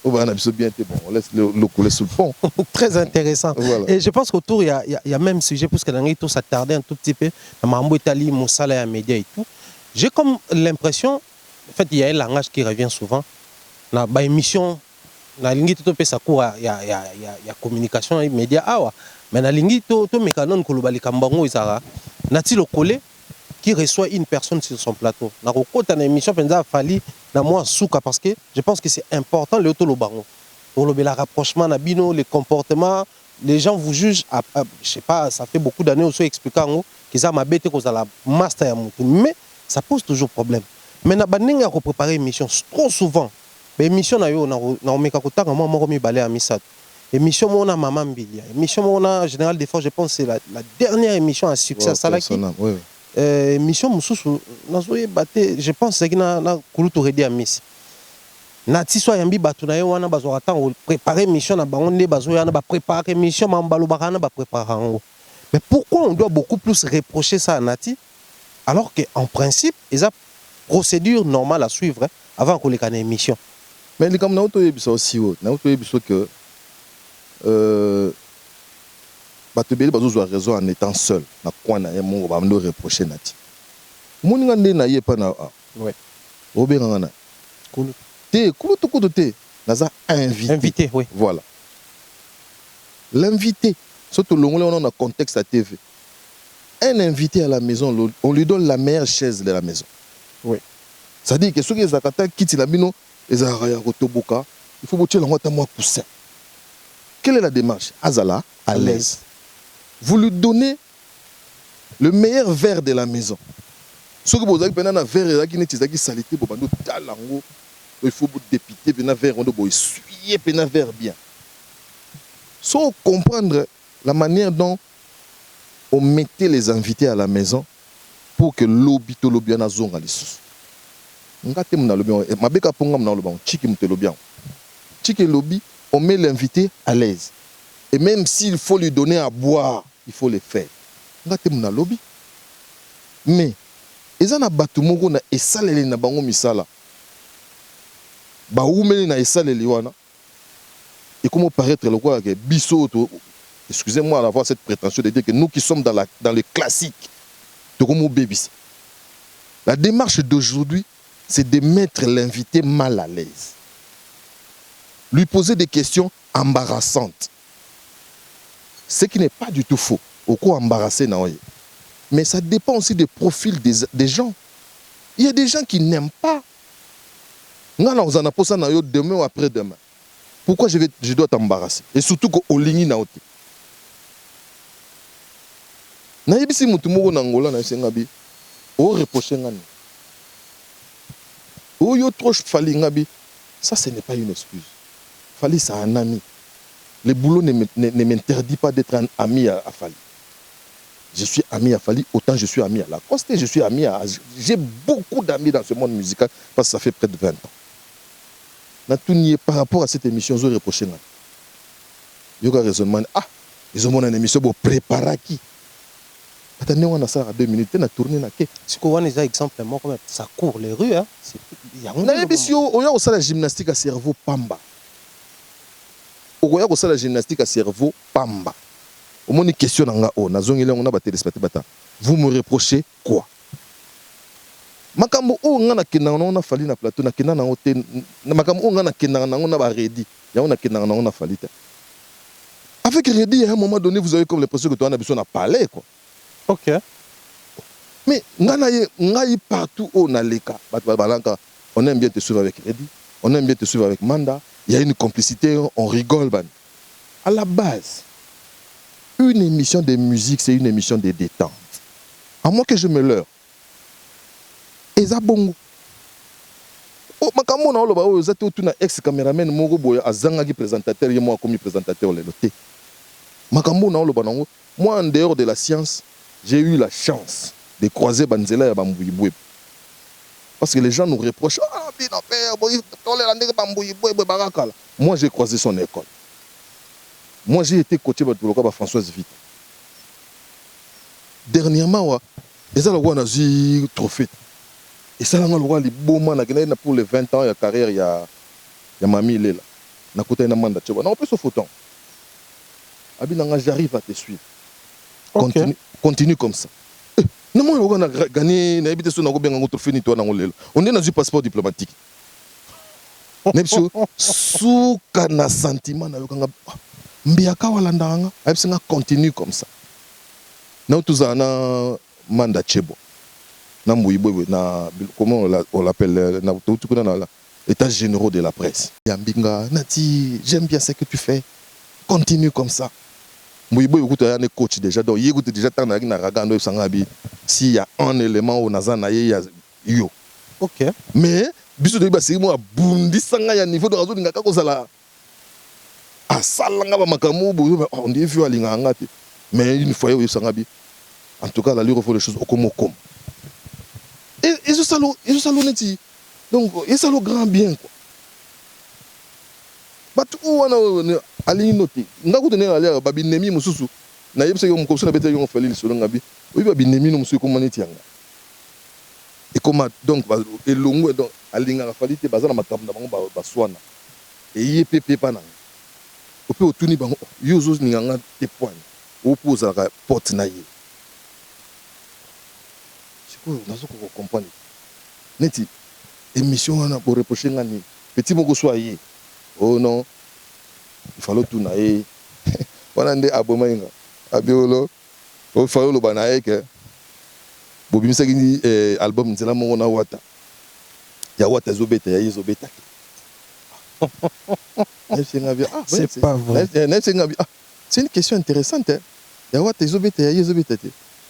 On va bien bon, on laisse le couler sous le pont. Très intéressant. Voilà. Et je pense qu'autour, il y a même sujet, parce que dans les tout s'attarder un tout petit peu, dans Mambo Italie, mon salaire média et tout. J'ai comme l'impression, en fait, il y a un langage qui revient souvent. Dans l'émission, dans l'ingé tout ça court, il y a communication et média. Mais dans l'ingé tout mécanon que le bali kambango isara, nati le collé qui reçoit une personne sur son plateau. Dans le côté de l'émission, penza fali dans moi souka parce que je pense que c'est important le auto le bango. Pour le rapprochement nabino, les comportements, les gens vous jugent je sais pas, ça fait beaucoup d'années aussi expliquant qu'ils ont ma bête cause la master ya mutu, mais ça pose toujours problème. Mais na baninga ko préparer émission trop souvent. Émission na yo na omeka kotanga moi moko mi balé à misat. Émission mon a maman Mbilia. Émission mon a général des forces, je pense c'est la dernière émission à succès Salaki. Oui. Mission mususu nazoye baté je pense que na kulutu redi à miss na tiswa yambi batu na ye wana bazwa attendre préparer mission na bango nde bazo yana ba préparer mission mambalo bakana ba préparer ngo. Mais pourquoi on doit beaucoup plus reprocher ça à Nati alors que en principe ils a procédure normale à suivre avant qu'on les connaisse émission. Mais les comme na auto yebiso aussi na auto yebiso que Batebele bazo raison en étant seul na quoi na mon va me reprocher Nati. Moninga nde na ye pa na ouais. Obenga na. Te kutu te naza invité. Oui. Voilà. L'invité, surtout l'ongolais on a un contexte à TV. Un invité à la maison, on lui donne la meilleure chaise de la maison. Oui. Ça dit que ceux qui zakata quitte la bino, les araya rotoboka, il faut botter l'angota moi coussin. Quelle est la démarche? Azala à l'aise. Vous lui donnez le meilleur verre de la maison. Ce que vous avez pendant un verre qui n'est pas salité, il faut vous dépiter pendant un verre, on doit essuyer pendant un verre bien. Sans comprendre la manière dont on mettait les invités à la maison pour que l'obito lobiana zonga les sous. Ngate mna lobian, mabeka ponga mna lobian, chiki mte lobian. Chiki lobi, on met l'invité à l'aise. Et même s'il faut lui donner à boire, il faut le faire. Ngate mna lobi. Mais ezana batu moko na esaleli na bango misala. Ba oumeli na esaleli wana. Et comment paraître le quoi que biso, excusez-moi d'avoir cette prétention de dire que nous qui sommes dans le classique de Romo Bébis. La démarche d'aujourd'hui, c'est de mettre l'invité mal à l'aise. Lui poser des questions embarrassantes. Ce qui n'est pas du tout faux. Au quoi embarrasser naoye. Mais ça dépend aussi des profils des gens. Il y a des gens qui n'aiment pas. Demain ou après-demain. Pourquoi je dois t'embarrasser? Et surtout qu'au ligni naote. Naïbisi mutumoko nangola na sengabi. O reprocher ngani. O yo trop fali ngabi. Ça ce n'est pas une excuse. Fali c'est un ami. Le boulot ne m'interdit pas d'être un ami à Fali. Je suis ami à Fali, autant je suis ami à Lacoste, je suis ami à... J'ai beaucoup d'amis dans ce monde musical parce que ça fait près de 20 ans. Par rapport à cette émission, je reproche. Il y a un raisonnement. Ah, ils ont une émission pour préparer qui? Attendez, on a ça à 2 minutes, on a tourné. Si on a un exemple, ça court les rues. Il y a une émission, on a aussi la gymnastique à cerveau pamba. On a aussi la gymnastique à cerveau pamba. Au moins, une question vous me reprochez quoi? Makambo o ngana kena na fali na plateau na kena na hotel na makambo o ngana kena na ba ready ya on a kena na fali ta. Avec ready à un moment donné vous avez comme l'impression que toi on a besoin de parler quoi. OK. Mais ngana ngai partout au na leka balanka on aime bien te suivre avec ready, on aime bien te suivre avec Manda, il y a une complicité, on rigole ban. À la base une émission de musique c'est une émission de détente. À moins que je me leurre. Eza bongo. Oh, makambo na oloba oyo zate otuna ex cameraman moko boya azangaki présentateur ye moi comme présentateur lelo te. Makambo na oloba nango, moi en dehors de la science, j'ai eu la chance de croiser Banzela ya Bambouiboué. Parce que les gens nous reprochent ah bino père boy tolera ndenge Bambouiboué barakala. Moi j'ai croisé son école. Moi j'ai été coaché par Françoise Vite. Dernièrement ezala kwa na zi trophée. Et ça, pour les 20 ans, il y a carrière, il y a Mamie Lela. Na côté na manda tcheba. Non, on peut se photo. Abinanga, j'arrive à te suivre. Okay. Continue comme ça. Non, moi, on a gagné, on a habité sur un trophée, on est dans un passeport diplomatique. Souka na sentiment na yokanga. Mbiaka walandanga, abisanga continue comme ça. Nous tous ana manda tchebo. Comment on l'appelle, l'état généraux de la presse. Yambinga, Nati, j'aime bien ce que tu fais. Continue comme ça. Mouibo écoute un coach déjà, donc il écoute déjà tant na ragando sangabi. S'il y a un élément au nazana il y a yo. Ok. Mais biso de basi moi bundi sanga ya niveau de razo ngaka ko sala. Ah salanga ba makamu on dit vu alinga ngati. Mais une fois yo sangabi. En tout cas, la lui refait les choses au comme. Et ce salaud net, donc et ça le grand bien quoi. But où on a ali noté. N'a pas donné à l'air babinemi mususu. Na yebse yo mkomso na bete yo fali le solo ngabi. Oui babinemi no mususu comment netianga. Et comment donc et longo donc alinga la fali te bazana makambo na bango ba swana. Et yepep pa na. Ope otuni bango yo zo ninganga te point. Opposa la porte na ye. Nous devons comprendre. Neti, émission pour reprocher ngani. Petit moko soyez. Oh non, il fallait tout naïe. On a des abonnements. Abiolo, il fallait le banaïe que. Bobi misaki album nzela mongo na wata. Ya wata zobeta ya zobeta. C'est pas vrai. C'est une question intéressante. Ya wata zobeta ya zobeta.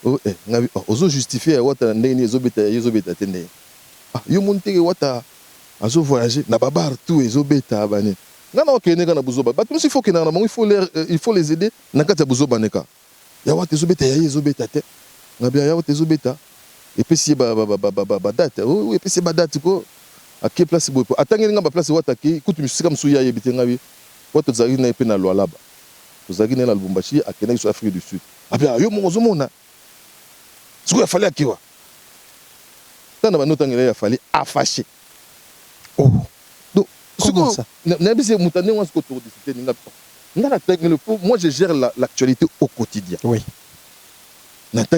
Oh ngabi ozo justifier wata ndeni ezobeta yezobeta tende ah yo monte wata azo voyager na babar tout ezobeta bane ngana okene kana buzoba batu il faut que na il faut les aider na kata buzoba neka ya wata ezobeta yezobeta te ngabi ya wata ezobeta et puis si ba date oh et puis si ba date ko à quelle place bopo atangi nga ba place wata ki kutu misika msuya yebite ngabi wata zagi na pe na lwalaba zagi na Lubumbashi akena sur Afrique du Sud abia yo mozomona. Ce qu'il fallait à qui? Tant qu'il a fallu affacher. Oh. Donc, comment ça? Moi, je gère l'actualité au quotidien. Oui. Mais ça,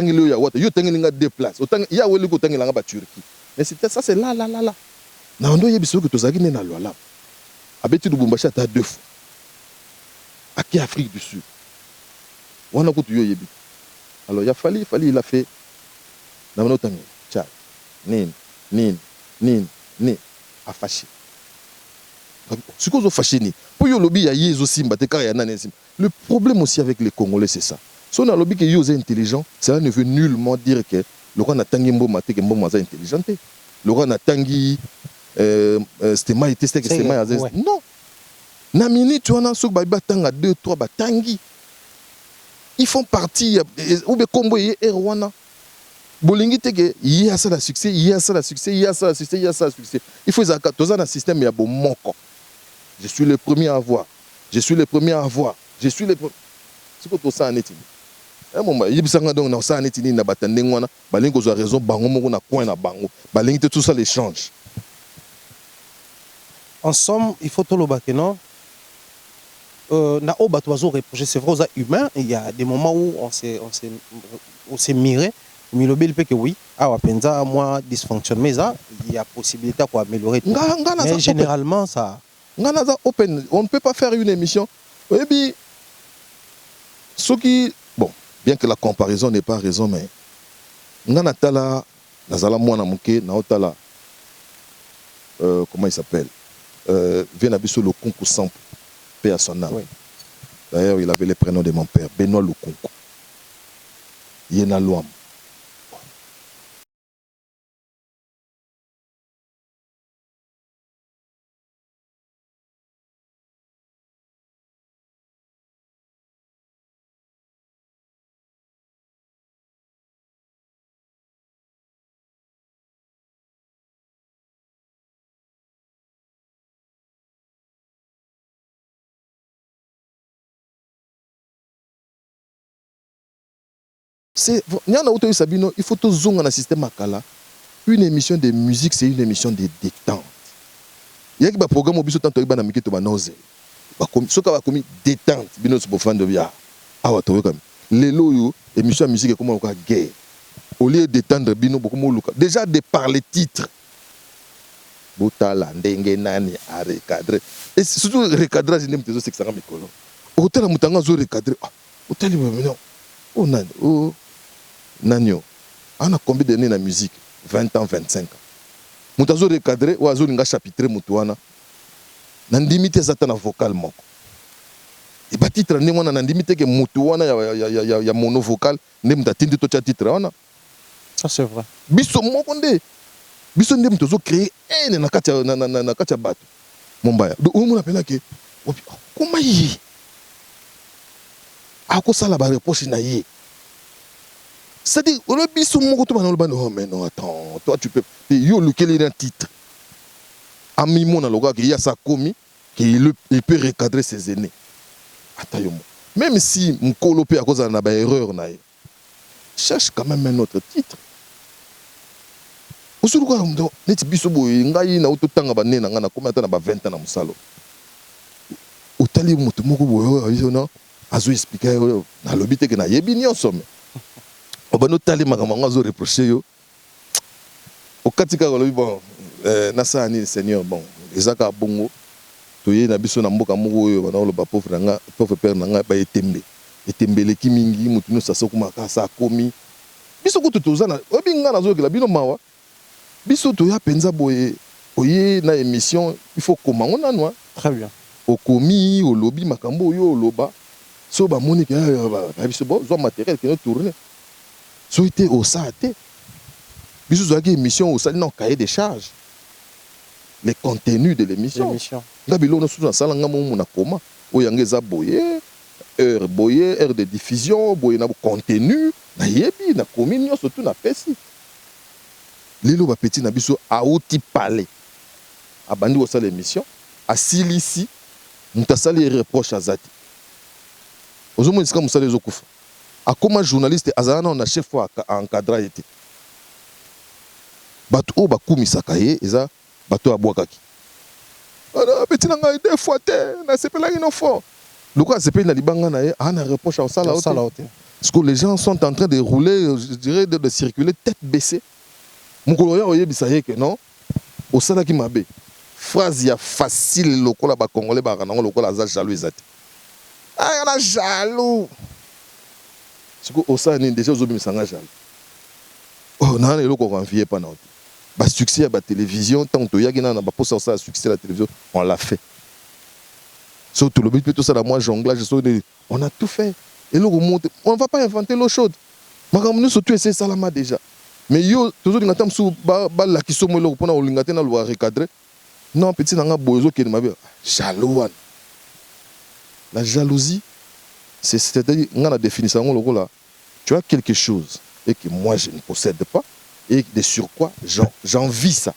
c'est là. On doit y que tu as gagné dans le là. Abeti Lubumbashi à 2 fois. À qui Afrique du Sud? On a alors, il a fallu, il a fait. Dans notre temps, tchad, nin, affaché. Ce qu'on a fâché, pour le lobby, il y a aussi le problème aussi avec les Congolais, c'est ça. Si on a un lobby qui est intelligent, cela ne veut nullement dire que le roi n'a tangi mbo maté que mbo maza intelligent. Le roi n'a tangi c'était maï testé que c'était maï. Non. Na minute, tu en as souk ba tanga 2 3 ba tangi. Ils font partie ou be combo et Rwanda. Bolingi teke il y a ça la succès, il y a ça la succès, il y a ça la succès, il y a ça la succès. Il faut ça dans un système il y a bon moko. Je suis le premier à avoir. Je suis le premier à avoir. Je suis le premier. C'est quoi tout ça en est-il? Un moment, il y a donc dans ça en est-il na batande ngwana, balingo zo raison bango moko na coin na bango. Balingi tout ça l'échange. En somme, il faut tout le bac non. Na o batoizo reprocher c'est vrai humain, il y a des moments où on s'est miré. Mais le bel fait que oui, penza moi dysfonction mais ça il y a possibilité pour améliorer. Mais généralement ça open, on ne peut pas faire une émission. Et puis ce qui bon, bien que la comparaison n'est pas raison mais ngana tala nazala mwana muke na otala comment il s'appelle vient abisso le concours sample paix à son âme. Oui. D'ailleurs, il avait le prénom de mon père, Benoît Lukunku. Yena Luam. c'est il faut tout zonger dans le système Makala. Une émission de musique, c'est une émission de détente. Il y a un programme où tant que tu as nausée. Ce qui va comme détente, bino se fan de via. Ah ouais, tu vois comme les loyaux émission de musique est comme on a guerre. Au lieu d'étendre bino beaucoup moins déjà de par les titres. Botala ndenge nani a recadrer. Et surtout recadrage n'aime tes autres c'est que ça rend mécolo. Hôtel Mutanga zo recadrer. Hôtel non. Oh nan, oh nanyo. On a combien d'années dans la musique? 20 ans, 25 ans. Mutazo recadrer ou azo nga chapitre mutuana. Nandimite zatana vocal moko. Et ba titre ne mona nandimite ke mutuana ya mono vocal ne mtatindi to titre wana. Ça c'est vrai. Biso moko nde. Biso nde mtozo créer ene na kati ya bato. Mombaya. Do o mona pena ke comment yi? Ako sala ba reproche na yi. C'est-à-dire, oh mais non, attends, toi tu peux. Yo, lequel est un titre? Ami mon aloga qui y a sa commis, il peut recadrer ses aînés. Attends, même si mon colopé à cause d'une erreur, cherche quand même un autre titre. Au seul cas, net bisobo, ngai na auto tanga ba nena ngana comme attend ba 20 ans na musalo. Au tali mutu moko boyo, na azo expliquer na lobité que na yebi nyonso. Obano tali makamanga zo reprocher yo. Okatika ko bon nasa ni seigneur bon ezaka bongo toye na biso na mboka moko oyo bana lo ba pauvre père nanga ba etembele ki mingi mutu no sasa kuma ka sa komi biso ko toza na obinga na zo kila bino mawa biso to ya penza boye oye na émission il faut comment on a noa Très bien. Okomi au lobby makambo yo loba so ba moni ke ba biso bo zo matériel qui no tourner. So été au SAT. Bisous à émission au SAT non cahier des charges. Les contenus de l'émission. Ngabilo no sous sala ngamo mona koma. Oyangeza boye, heure de diffusion, boye na contenu, na yebi na communion surtout na pesi. Lelo ba petit na biso a outi parler. Abandi au sala émission, a silisi, mutasali reproche azati. Ozomo isika musale zokufa. A comme journaliste azana on a chef fois encadra été bato o bakumisaka ye eza bato abwakaki ana petit na ngai deux fois te na sepela ino fort le quoi sepela na libanga na ye ana reproche au sala hote parce que les gens sont en train de rouler je dirais de circuler tête baissée mukolo ya oyebisa ye que non au sala ki mabe phrase ya facile lokola ba congolais ba kana lokola za jaloux ezati ah na jaloux. C'est que au sein déjà aux hommes s'engagent. Oh non, les locaux confiés pas non. Bah succès à la télévision tant que y a n'a pas pour ça succès à la télévision on l'a fait. Surtout le but plutôt ça la moi jonglage on a tout fait et là on va pas inventer l'eau chaude. Magam nous surtout essayer ça là déjà. Mais yo toujours n'attend sous ba la qui sont là pour na olingate na lo recadrer. Non petit nanga bozo qui m'a jaloux. La jalousie c'est-à-dire, on a la définition, tu as quelque chose et que moi je ne possède pas, et de surcroît, j'envie ça.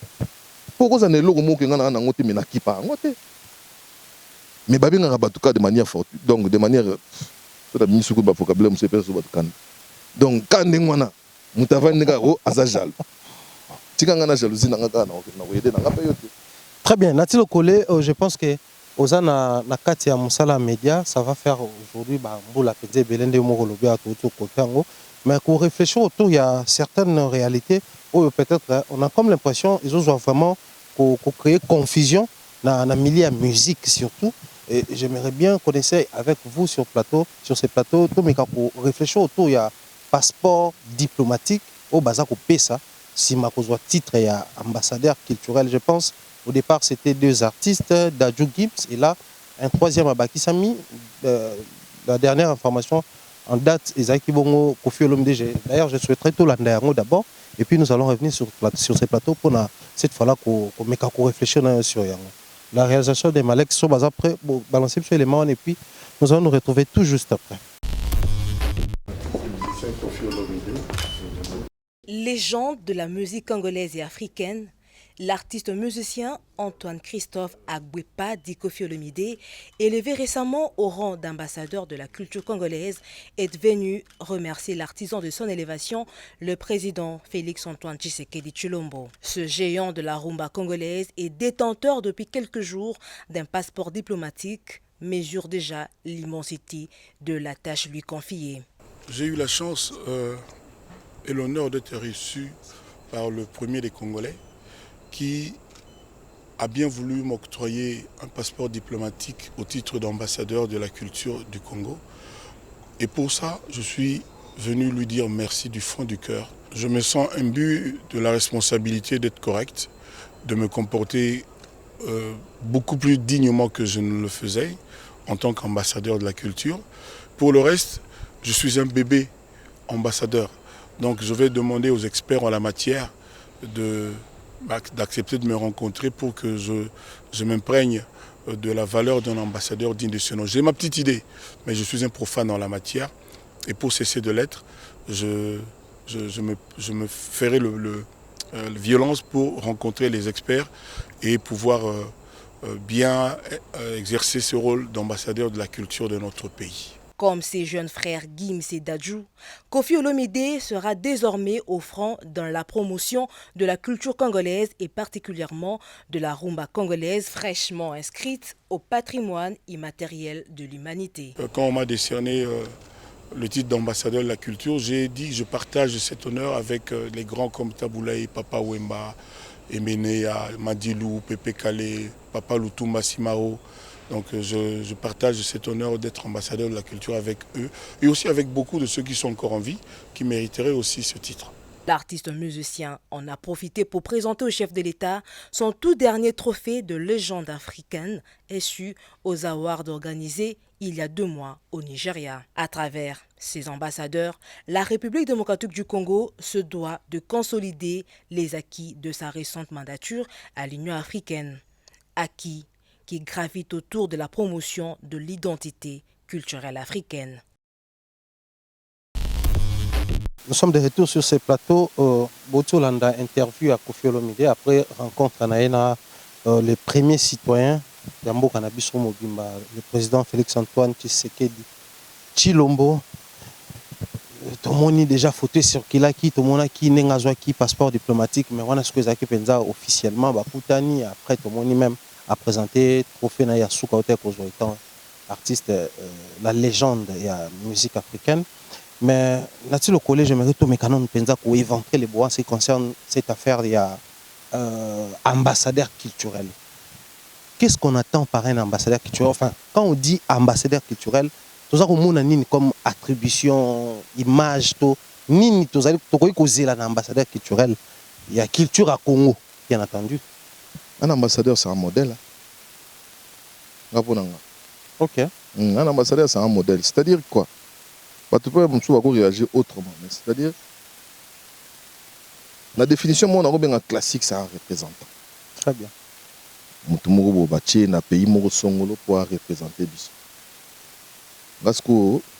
Pourquoi ça n'est pas le mot que on a en mais qui pas en mais babi on a batuka de manière forte, donc de manière, ça a mis sur le vocabulaire, monsieur Père Sobatkan. Donc quand on a, on t'a fait un gars au azajal. Si on a jalousie, on a aider, on a pas. Très bien, Nathalie Okole, je pense que Oza na kati ya musala média, ça va faire aujourd'hui la penze belende moko lobi à tout côté ngo, mais pour réfléchir autour il y a certaines réalités où peut-être on a comme l'impression ils ont vraiment créer confusion dans la milieu musique surtout et j'aimerais bien connaître avec vous sur ces plateaux tout mais pour réfléchir autour il y a passeport diplomatique au bazako pesa si ma cause titre et ambassadeur culturel je pense. Au départ, c'était deux artistes, Dadju Gibbs, et là, un troisième Abaki Sami. La dernière information en date, Isaac Bongo, Kofi Olomide. D'ailleurs, je souhaiterais tout l'Andayango d'abord, et puis nous allons revenir sur ces plateaux pour cette fois-là qu'on réfléchir sur la réalisation des Malek sont après, balancer sur les mains, et puis nous allons nous retrouver tout juste après. Légende de la musique congolaise et africaine, L'artiste musicien Antoine Christophe Agbwepa d'Ikofi Olomide, élevé récemment au rang d'ambassadeur de la culture congolaise, est venu remercier l'artisan de son élévation, le président Félix-Antoine Tshisekedi Tshilombo. Ce géant de la rumba congolaise est détenteur depuis quelques jours d'un passeport diplomatique, mesure déjà l'immensité de la tâche lui confiée. J'ai eu la chance et l'honneur d'être reçu par le premier des Congolais qui a bien voulu m'octroyer un passeport diplomatique au titre d'ambassadeur de la culture du Congo. Et pour ça, je suis venu lui dire merci du fond du cœur. Je me sens imbu de la responsabilité d'être correct, de me comporter beaucoup plus dignement que je ne le faisais en tant qu'ambassadeur de la culture. Pour le reste, je suis un bébé ambassadeur. Donc je vais demander aux experts en la matière d'accepter de me rencontrer pour que je m'imprègne de la valeur d'un ambassadeur digne de ce nom. J'ai ma petite idée, mais je suis un profane en la matière. Et pour cesser de l'être, je me ferai violence pour rencontrer les experts et pouvoir bien exercer ce rôle d'ambassadeur de la culture de notre pays. Comme ses jeunes frères Gims et Dadju, Kofi Olomide sera désormais au front dans la promotion de la culture congolaise et particulièrement de la rumba congolaise fraîchement inscrite au patrimoine immatériel de l'humanité. Quand on m'a décerné le titre d'ambassadeur de la culture, j'ai dit que je partage cet honneur avec les grands comme Taboulaye, Papa Wemba, Emenea, Madilou, Pepe Kale, Papa Lutumba Simao. Donc je partage cet honneur d'être ambassadeur de la culture avec eux et aussi avec beaucoup de ceux qui sont encore en vie, qui mériteraient aussi ce titre. L'artiste musicien en a profité pour présenter au chef de l'État son tout dernier trophée de légende africaine issu aux awards organisés il y a 2 mois au Nigeria. À travers ses ambassadeurs, la République démocratique du Congo se doit de consolider les acquis de sa récente mandature à l'Union africaine. Acquis qui gravitent autour de la promotion de l'identité culturelle africaine. Nous sommes de retour sur ce plateau. Botolanda interview à Kofi Olomide après rencontre à Naena, les premiers citoyens Yambo Kanabiso Mobimba, le président Félix-Antoine Tshisekedi Tshilombo. Tout le monde déjà photo sur Kilaki, tout le monde qui n'a qui passeport diplomatique, mais on a ce que Zaki Penza officiellement, Bakutani, après tout le monde même a présenté trophée na Yasuka Otek aux étant artiste, la légende et la musique africaine. Mais là-dessus, le collège, j'aimerais tout mes canons Penza pour éventer les bois en ce qui concerne cette affaire. Il y a ambassadeur culturel. Qu'est-ce qu'on attend par un ambassadeur culturel? Enfin, quand on dit ambassadeur culturel, tout ça comme attribution, image, tout nini tout ça, un ambassadeur culturel. Il y a culture à Congo, bien entendu. Un ambassadeur, c'est un modèle. Ok. Un ambassadeur, c'est un modèle. C'est-à-dire quoi? Tu peux réagir autrement. C'est-à-dire, la définition, moi, on a un classique, c'est un représentant. Très bien. Mutumuro Baché, na pays moro songolo pour représenter biso. Parce que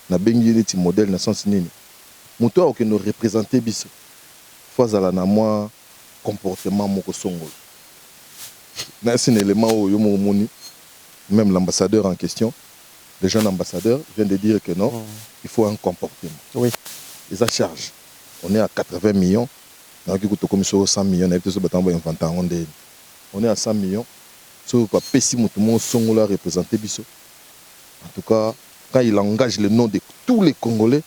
na bengi neti modèle na sens nini. Muto a que nous représenter biso. Fois à la na moi comportement moko songolo. Na c'est un élément où yo moni même l'ambassadeur en question, le jeune ambassadeur vient de dire que non, il faut un comportement. Oui. Et ça charge. On est à 80 millions. On est 100 millions. On est à 100 millions. En tout cas, quand il engage le nom de tous les Congolais,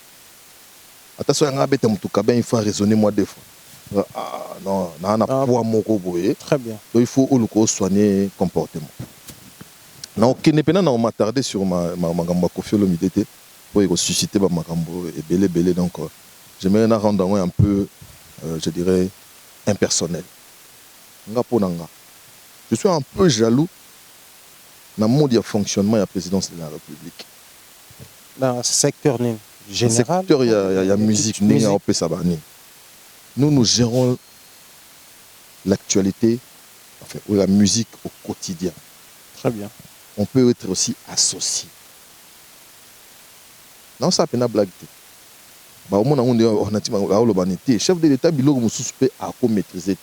il faut raisonner moi des fois. Ah non, très bien. Donc il faut soigner le comportement. Donc, on m'a tardé sur ma Kofi Olomide pour susciter ma et belé. Donc, j'aimerais rendre un peu, je dirais, impersonnel. Je suis un peu jaloux dans le mode de fonctionnement de la présidence de la République. Dans ce secteur général, il y a la musique. Nous gérons l'actualité, enfin, ou la musique au quotidien. Très bien. On peut être aussi associé. Non, ça n'a pas blague. Chef de l'État, il peut maîtriser.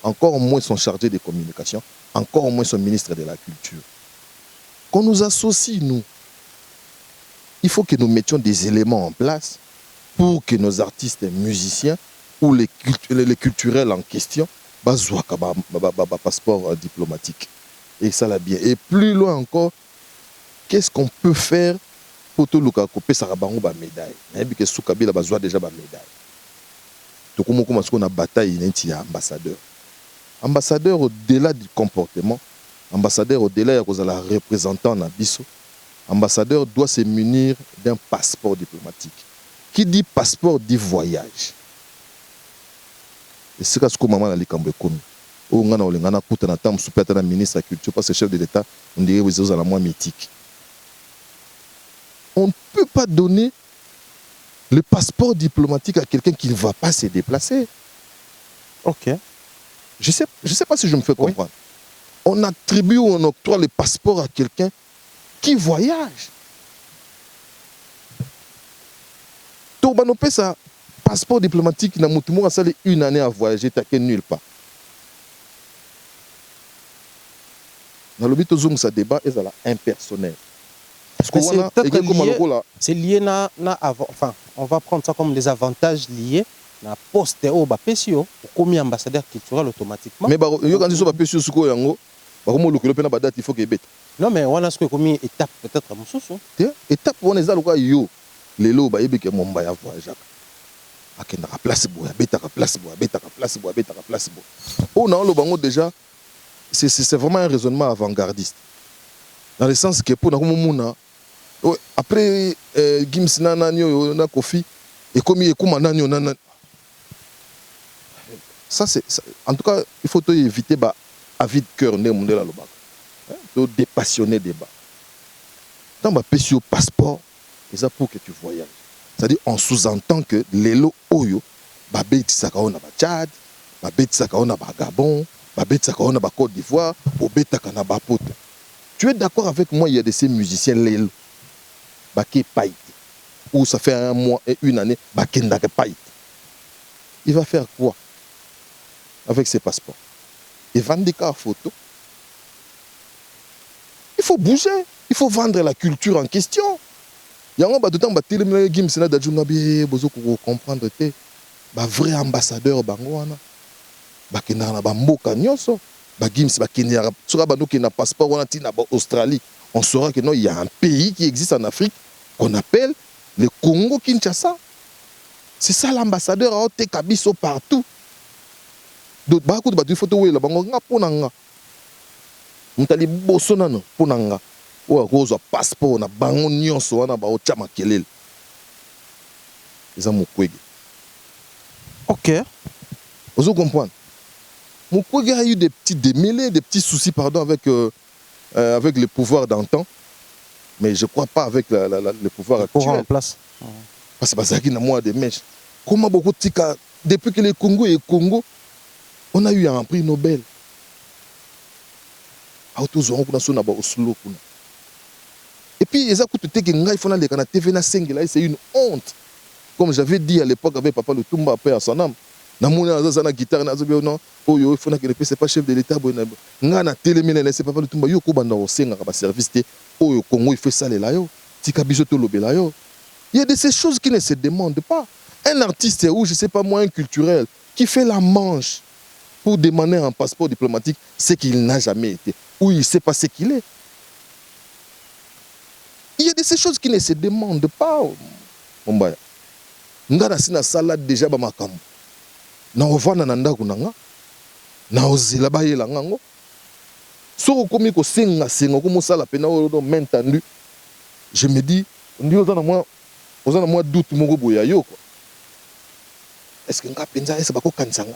encore moins son chargé de communication, encore moins son ministre de la Culture. Qu'on nous associe, nous. Il faut que nous mettions des éléments en place pour que nos artistes et musiciens ou les culturels en question basoient un passeport diplomatique. Et ça l'a bien. Et plus loin encore, qu'est-ce qu'on peut faire pour tout le monde couper sa médaille? Et puis que Soukabila basoit déjà ma médaille. Donc on a bataille il y a ambassadeur. Ambassadeur au-delà du comportement, ambassadeur au-delà de la représentant na biso, ambassadeur doit se munir d'un passeport diplomatique. Qui dit passeport dit voyage. Et c'est ce que maman a dit quand on a coûté un temps super à la ministre de la Culture, parce que chef de l'État, on dirait que vous avez la moins mythique. On ne peut pas donner le passeport diplomatique à quelqu'un qui ne va pas se déplacer. Ok. Je sais pas si je me fais comprendre. Oui. On attribue ou on octroie le passeport à quelqu'un qui voyage. Donc, on peut ça, passeport diplomatique, na mutumo a salé une année à voyager, t'as que nulle part. Dans le but de Zoom, ça débat est impersonnel. C'est lié enfin, on va prendre ça comme les avantages liés na poste au bapesio comme ambassadeur culturel automatiquement. Mais yo quand ils bapesio suko yango, ba komo lokelo pena ba date il faut que bête. Non mais on a ce que comme étape peut-être mususu. Étape on est là yo lelo ba yebeke momba ya voyage. Akenda ka place boya, beta ka place boya, beta ka place boya, beta ka place boya. On a le bango déjà c'est vraiment un raisonnement avant-gardiste. Dans le sens que pour na après Gims na Kofi et comme il est ça c'est en tout cas il faut éviter à vide cœur de dépassionner débat. Dans ma pécio passeport c'est ça pour que tu voyages. C'est-à-dire on sous-entend que lelo oyo babet sakao na Tchad, babet sakao na Gabon, babet sakao na Côte d'Ivoire, babet sakao na poto. Tu es d'accord avec moi, il y a de ces musiciens lelo Baké Paït, où ça fait un mois et une année, Bakendake Paït. Il va faire quoi avec ses passeports? Il vend des cartes photos. Il faut bouger, il faut vendre la culture en question. Il y a un temps où Gims na Dajungabi, bozo comprendre te, ba vrai ambassadeur bangwana, bakenda na bamboka nyonso, ba Gims bakenya sura bando qui na passeport on a tina ba Australie. On saura que non, il y a un pays qui existe en Afrique qu'on appelle le Congo-Kinshasa. C'est ça l'ambassadeur à Ote Kabiso partout. Donc, beaucoup de photos où il y a un ponanga. Mutali bosonano ponanga. Ou un rose passeport na bango nyonso na ba ochama kelel. Ils ont Mukwege. Ok. Vous comprenez? Mukwege a eu des petits démêlés, des petits soucis pardon avec le pouvoir d'antan. Mais je ne crois pas avec le pouvoir actuel. En place. Parce que c'est un mois de mèche. Comment beaucoup de tika, depuis que le Congo est Congo, on a eu un prix Nobel. Et puis, c'est une honte. Comme j'avais dit à l'époque avec Papa Lutumba, après à son âme, na mona guitare na non oyo ifona que le c'est pas chef de l'état nga na télémine c'est Papa Lutumba yo ko banda o senga ba service te oyo Congo il fait ça les là yo tika biso to lobela yo. Il y a de ces choses qui ne se demandent pas. Un artiste ou je sais pas moi un culturel qui fait la manche pour demander un passeport diplomatique, c'est qu'il n'a jamais été ou il sait pas ce qu'il est. Il y a de ces choses qui ne se demandent pas. Mombaya nga na sina salade déjà ba makambo na ovana na ndako nanga na ozela bayela ngango soko komi ko senga ko mosala pena o main tendue. Je me dis ndi ozana moi doute moko boya yo quoi. Est-ce que nga penza esa bako kansanga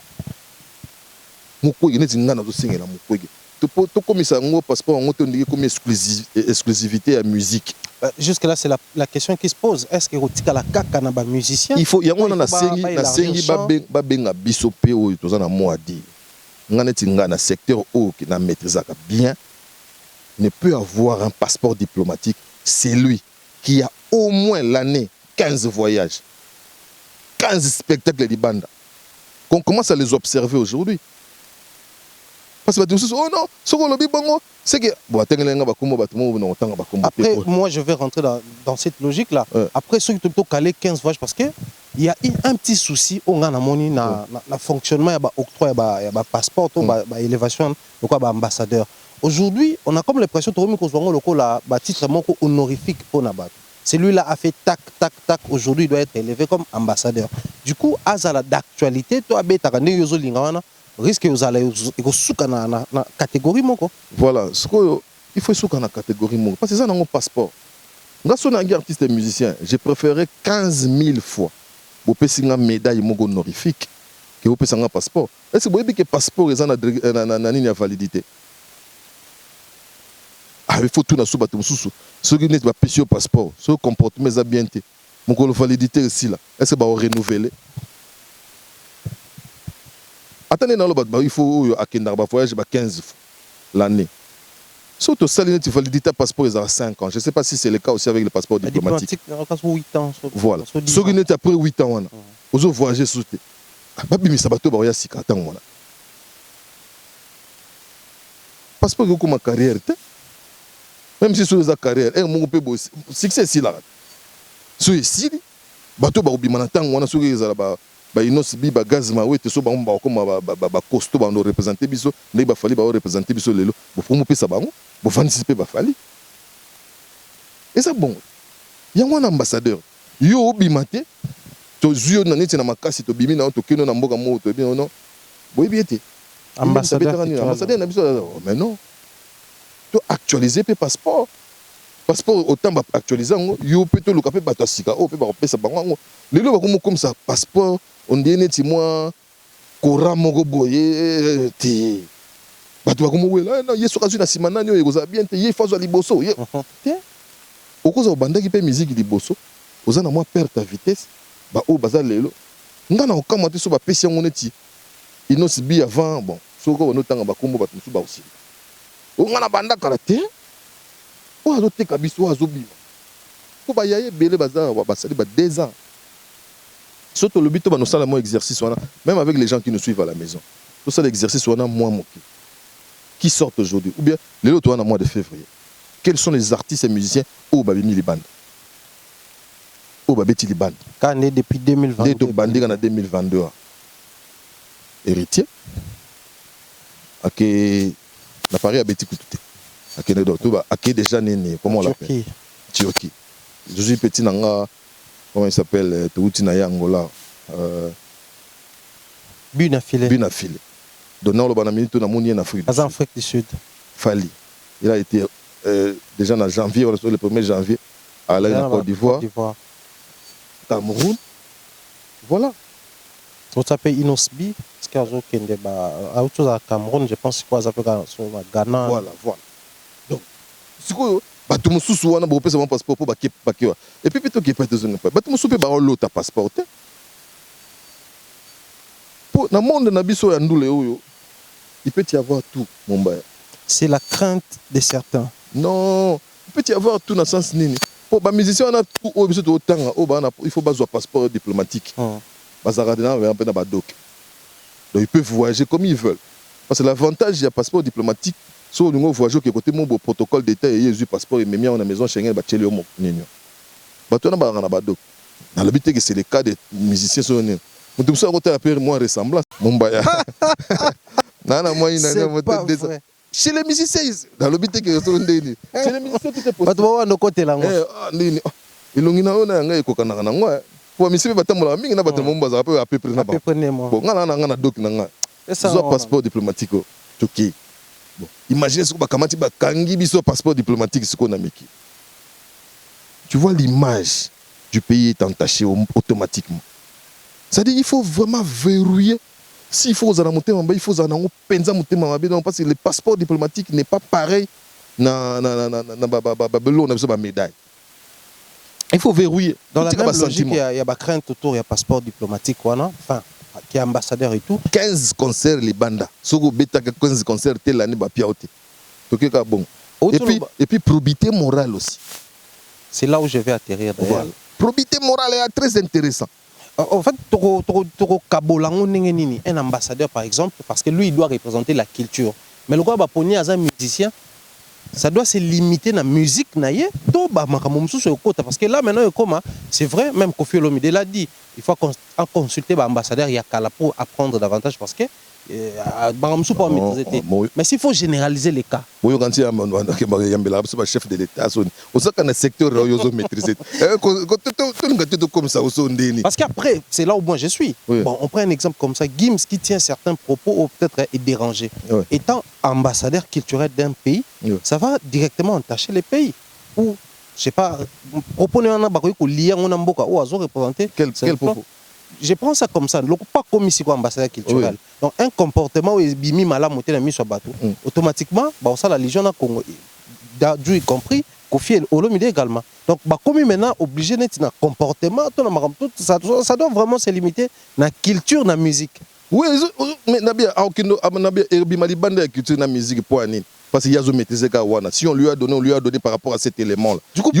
Mukwege neti nga na zo sengela Mukwege to komisa ngo passeport ngo to ndike comme exclusivité à musique. Jusque là c'est la question qui se pose. Est-ce que rotika la kaka na ba musicien? Il faut yango na sengi ba benga biso pe o to za na mo adi. Nga neti nga na secteur o qui na maîtrisaka bien ne peut avoir un passeport diplomatique, c'est lui qui a au moins l'année 15 voyages, 15 spectacles de banda. Qu'on commence à les observer aujourd'hui. parce que oh non, ce qu'on lobby bongo, c'est que bon, après moi je vais rentrer dans cette logique là. Après ceux qui te calé 15 voyages parce que il y a un petit souci on a moni na fonctionnement ya ba octroi ya ba passeport ba élévation donc ba ambassadeur. Aujourd'hui, on a comme l'impression que le titre honorifique pour Nabat. Celui-là a fait tac, tac, tac. Aujourd'hui, il doit être élevé comme ambassadeur. Du coup, à la d'actualité, toi, risque que vous allez la catégorie. Voilà, il faut souka la catégorie. Parce que ça, c'est un passeport. Grâce à un artiste et musicien, j'ai préféré 15 000 fois pour passer une médaille honorifique que vous passer un passeport. Est-ce que vous voyez que le passeport est en validité? Il faut tout sur bateau sous ceux qui n'ont pas payé au passeport, ceux qui comportent mes habiletés. Mon col validité ici là. Est-ce que va renouveler? Attendez dans le bas, il faut akenda ba voyage 15 fois l'année. Surtout ça tu validité passeport ils ont 5 ans. Je ne sais pas si c'est le cas aussi avec le passeport diplomatique. 8 ans. Voilà. Ceux qui n'ont après 8 ans ils ont voyagé sous te. Babi mi sabato ba ya sika tango na. Passeport ko ma carrière te. Même si sur sa carrière, mon peu succès ici là. Sur ici, bateau ba obima na tango wana sur les ba inos bi ba gaz ma wete so ba comme ba costo ba no représenter biso, ne ba fali ba représenter biso lelo. Bo faut mo pesa bango, bo anticiper ba fali. Et ça bon. Il y a un ambassadeur. Yo obima te, to zuyo na neti na makasi to bimi na to keno na mboka mo to bien non. Boy biete. Ambassadeur na biso mais non. Tu actualiser tes passeports. Passeport autant actualiser yo peut te lokape batasika o peut ba pesa bango. Lelo ba comme ça passeport on dit neti moi kora moko boye ti. Bato ba comme wela na yeso kazu na simana nyo egoza bien te ye fazo liboso ye. Okoza obandaki pe musique liboso. Oza na moi perdre ta vitesse ba o baza lelo. Ngana okama te so ba pesi yango neti. Inos bi avant bon soko no tanga ba kombo bato musu ba aussi. On a banda karaté. On a doté kabiso azobima. Ko ba yaye belé bazar wa basali ba 2 ans. Surtout le but ba no sala mo exercice wana même avec les gens qui nous suivent à la maison. Tout ça l'exercice wana moi moki. Qui sortent aujourd'hui ou bien les autres wana mois de février. Quels sont les artistes et musiciens au babimi li band? Au babeti li band. Quand depuis 2022. Depuis bandi en 2022. Héritier. OK. L'appareil a bêti tout. Aké déjà né, comment on l'appelle? Turquie. Je suis petit nanga, comment il s'appelle? Touti na Angola. Bunafile. Donnant le banamini tout na moni en Afrique. En Afrique du Sud. Fali. Il a été déjà en janvier, le 1er janvier, à la Côte d'Ivoire. Cameroun. Voilà. On s'appelle Inosbi, parce qu'il y a autre chose à Cameroun, je pense quoi ça peut Ghana. Voilà. Donc, c'est quoi bato mususu wana bo pesa mon passeport pour bakiwa. Et puis plutôt qui peut te donner pas. Bato mususu pe ba l'autre passeport. Pour na monde na biso ya ndule oyo, il peut y avoir tout mon baya. C'est la crainte de certains. Non, il peut y avoir tout dans le sens nini. Pour ba musicien on a tout au biso to tanga, il faut bazo passeport diplomatique. Donc ils peuvent voyager comme ils veulent. Parce que l'avantage du passeport diplomatique, c'est que nous voyageons qui côté mon protocole d'État et il y a passeport et même à la maison Schengen ba tcheli omo ninyo. Bato na ba na ba donc. Dans le but que c'est le cas des musiciens sur nous. On tout ça côté appelle moi ressemblance. Mombaya. Nana moi chez les musiciens dans le but que sont ndeni. Chez les musiciens tout est possible. Bato wa no côté là. Nini. Ilongina ona nga ekokana na ngwa. Pour monsieur batambola mingi na batambo mbaza à peu près na ba. Bon ngana doc na nga. Ça passeport diplomatique OK. Bon, imaginez ce que bakamati ba kangi biso passeport diplomatique ce qu'on a miki. Tu vois l'image du pays est entachée automatiquement. C'est-à-dire il faut vraiment verrouiller. S'il faut aux monter en bas, il faut en penza monter en bas parce que le passeport diplomatique n'est pas pareil na on a besoin de médaille. Il faut verrouiller. Dans la même logique, il y a des craintes autour, il y a passeport diplomatique, enfin, qui est ambassadeur et tout. 15 concerts, les bandas. Si vous avez 15 concerts, telle année, bon. Et puis, probité morale aussi. C'est là où je vais atterrir d'ailleurs. Voilà. Probité morale est très intéressant. En fait, un ambassadeur par exemple, parce que lui, il doit représenter la culture. Mais le quoi baponi as un musicien, ça doit se limiter na musique naie to ba makambo mususu okota parce que là maintenant comme c'est vrai même Koffi Olomide l'a dit, il faut consulter ba ambassadeur Yakala pour apprendre davantage parce que mais s'il faut généraliser les cas. Oui, quand il y a un chef de l'État, on sait qu'un secteur maîtrisé. Parce qu'après, c'est là où moi je suis. Oui. Bon, on prend un exemple comme ça. Gims qui tient certains propos ou peut-être est dérangé. Oui. Étant ambassadeur culturel d'un pays, oui, ça va directement entacher les pays. Ou, je sais pas, proposer un abakoui ou lier un amboka ou à représenter. Quel propos? Je prends ça comme ça. Pas comme ici quoi ambassadeur culturel. Oui. Donc un comportement où bimi malamoté la mise sur bateau. Automatiquement, bah ça la Légion a Congo, Dieu y compris, Koffi Olomide également. Donc bah comme maintenant obligé d'être un comportement, ça doit vraiment se limiter à la culture, à la musique. Oui, mais Nabia Herbie bande culture na musique pour Anine. Parce qu'il y a zo maîtriser Kawana. Si on lui a donné par rapport à cet élément là. Du coup, il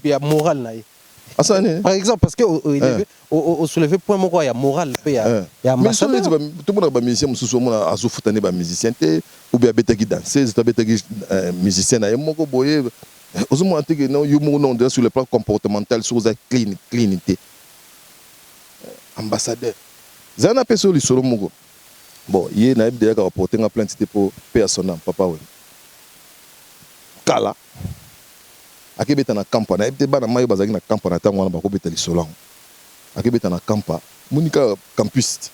y a moral là. Par exemple, parce que au soulevé point mon il y a moral, il y a ambassadeur. Mais tout le monde a musicien, mususu mona azofutane ba musicien te ou bien betaki danseuse, betaki musicien na yemoko boye. Ozomona te que non yumo non sur le plan comportemental sur la clinité. Ambassadeur. Zana peso li solo moko. Bon, il na ebde ka porter nga plainte pour payer son âme, papa we. Kala. Akebeta na kampa na ebte bana mayo bazaki na kampa na tango wana bakobeta lisolo. Akebeta na kampa munika campus.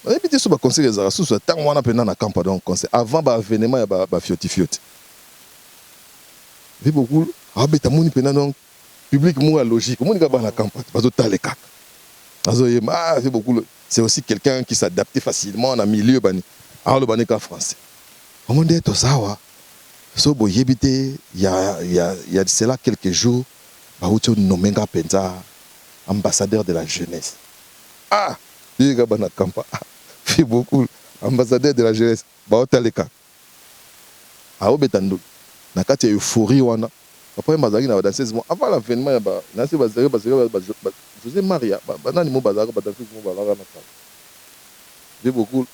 Ebite so ba conseil ezara so tango wana pena na kampa donc conseil avant ba événement ya ba fioti. Vi beaucoup abeta muni pena donc public mo logique munika bana kampa bazo taleka. Azo yema vi beaucoup c'est aussi quelqu'un qui s'adapte facilement dans milieu bani. Alors le bani ka français. Comment dire tout ça wa? So boyebite il y a de cela quelques jours Baoucho Nomenga Penza ambassadeur de la jeunesse. Ah, il gars bana kampa. Fait beaucoup ambassadeur de la jeunesse. Baotaleka. Ah obetando. Na kati euphorie wana. Après bazaki na danseuse avant l'avènement ya ba na se bazaki José Maria banani mo bazaka ba danseuse mo balaka na kala. Fait beaucoup.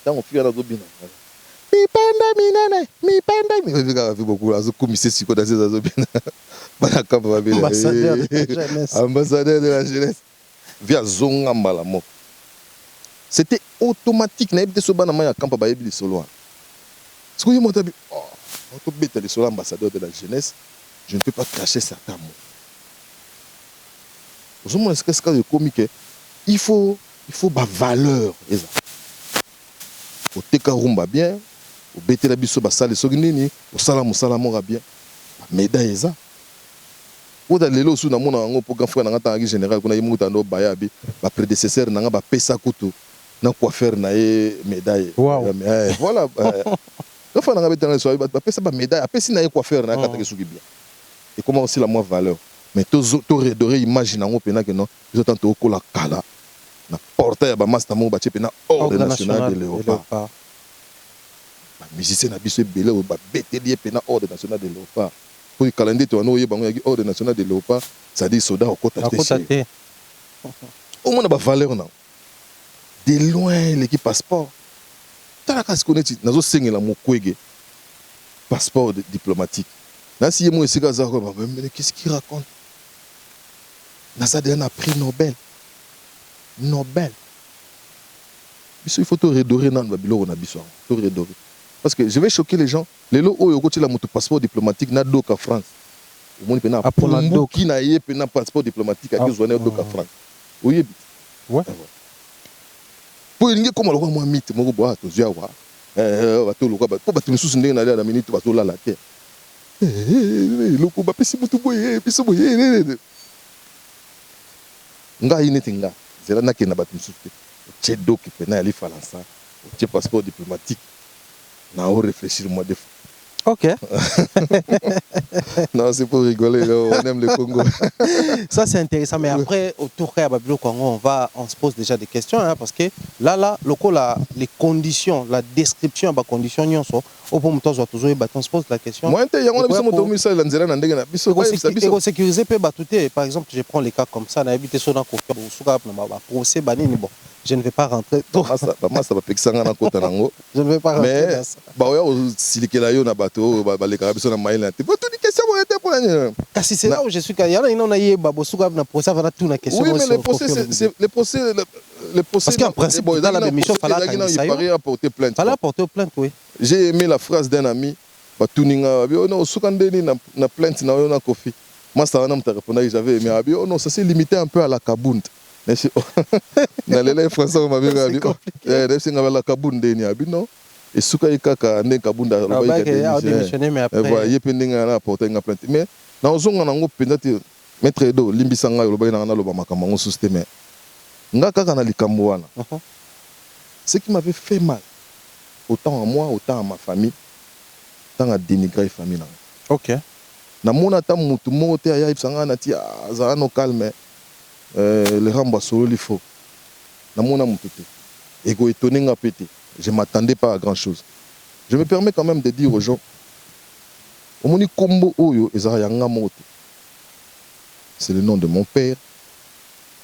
Tant on fait na zobina. Mi panda minene mi beaucoup azo commissaire siko dans ces azo bien bana kamba babela Ambassadeur de la jeunesse. Ambassadeur de la jeunesse via zonga malamo. C'était automatique na ebite so bana maya kamba ba ebi solo. Ce que je monte bi on bête le solo ambassadeur de la jeunesse, je ne peux pas cacher certains mots. Au moins ce que de comique il faut ba valeur eza. Au teka rumba bien au bête la biso basale soginini au sala musala mora bien médaille eza o da lelo su na mona ngo po frère na ngata général kuna yimuta ndo bayabi ba prédécesseur na nga ba pesa kutu na coiffeur na ye médaille. Wow. Voilà la fois na nga beta so ba pesa ba médaille apesi na ye coiffeur na kata kesuki bien et comment aussi la moins valeur mais to redoré imagine ngo pena que non ils ont ko la kala na portail ba master mo ba chepena ordre national de Léopard. Musicien na biso belé o ba beteli pena ordre national de Léopard. Pour le calendrier to no yebango ya ordre national de Léopard, ça dit soldat au côté de au moins ba valeur na. De loin l'équipe passeport. Tala ka se connaître nazo sengela mokwege. Passeport diplomatique. Na si yemo esika za ko mais qu'est-ce qu'il raconte? Na ça dernier prix Nobel. Biso il faut tout redorer dans babilo na biso. Tout redorer. Parce que je vais choquer les gens. Les lots où il y a mon passeport diplomatique n'a d'aucun France. Au moins, il y a un qui n'a pas passeport diplomatique à qui je d'aucun France. Oui. Ouais. Pour il y a comme le roi moi mythe, moi bois to zia wa. Bato le roi pour battre sous ndenge na la minute bato la terre. Le ko ba pesi mutu boye, pesi boye. Nga inetinga. Zela na kena battu sous. Che do ki pena ali falansa. Che passeport diplomatique. Non, on réfléchit moi des fois. Ok. Non, c'est pour rigoler, on aime le Congo. Ça, c'est intéressant. Mais après, autour de Babilo Congo, on se pose déjà des questions. Hein, parce que là, les conditions, la description des conditions, on se pose la question. Moi, on sécuriser, par exemple, je prends les cas comme ça, on a évité ça dans le procès, Je ne vais pas rentrer. Ça va pekisa nga na kota nango. Je ne vais pas rentrer Mais dans ça. bah ouais silikela yo na bato ba les carabes na maïla. Tu poses une question pour être pour rien. Kasi c'est là où je suis quand il y en a une on a yé babosuka na procès va tout na question. Oui mais les procès parce qu'en principe dans la démission il paraît apporter plainte. Fallait apporter plainte oui. J'ai aimé la phrase d'un ami ba tuninga bi non sukandeni na plainte na yo na kofi. Moi ça na mta répondre j'avais aimé abi oh non ça s'est limité un peu à la kabund. Na lele français on m'a bien dit c'est la kabund ni abi non et suka ikaka ne kabunda lo ba ke démissionner mais après voilà yé pendinga na apporter nga plainte mais na ozonga nango pendati maître Edo limbisanga lo ba na lo ba makambo système nga kaka na likambo wana ce qui m'avait fait mal autant à moi autant à ma famille tant à dénigrer famille nanga. OK. Na mona ta mutu moko te aya ibsanga na ti za no calme le ramba solo il faut. Na mona mutu te. Ego étonné nga pété. Je m'attendais pas à grand chose. Je me permets quand même de dire aux gens Omoni kombo oyo ezara yanga moto. C'est le nom de mon père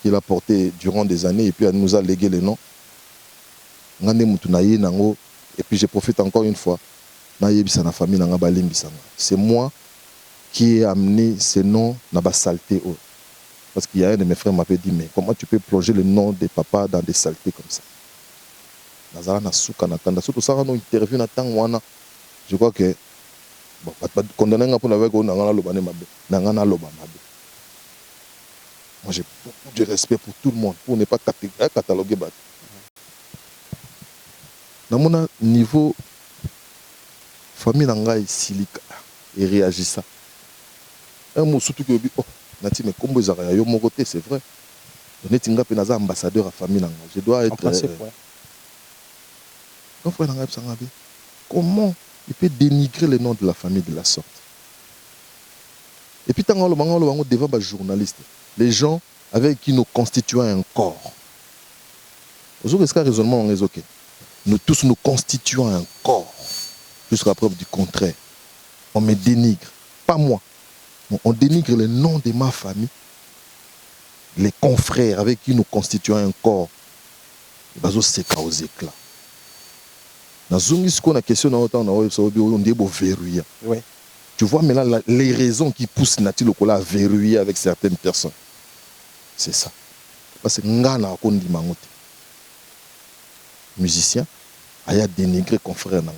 qu'il a porté durant des années et puis elle nous a légué le nom. Ngane mutu na ye nango et puis je profite encore une fois na yebisa na famille nanga balimbisanga. C'est moi qui ai amené ce nom na ba saleté. Parce qu'il y a un de mes frères m'avait dit mais comment tu peux plonger le nom de papa dans des saletés comme ça? Nazara na souka na tanda surtout ça no interview na tang wana. Je crois que bon pas condamner nga pour avec on na lobane mabe. Na nga na loba mabe. Moi j'ai beaucoup de respect pour tout le monde pour ne pas cataloguer bat. Dans mon niveau famille nanga silika et réagit ça. Un mot surtout que oh nati mais comme vous avez yo mon côté c'est vrai. On est tinga penaza ambassadeur à famille nanga. Je dois être comment il peut dénigrer le nom de la famille de la sorte? Et puis tant devant les journalistes, les gens avec qui nous constituons un corps. Aujourd'hui, est-ce qu'un raisonnement on est ok? Nous tous nous constituons un corps. Jusqu'à preuve du contraire. On me dénigre. Pas moi. On dénigre le nom de ma famille. Les confrères avec qui nous constituons un corps. C'est aux éclats. Dans une question, oui. Tu vois maintenant les raisons qui poussent Nati Lokola à verrouiller avec certaines personnes. C'est ça. Parce que Ngana Akondi Mangote, musicien, il a dénigré confrère Nanga.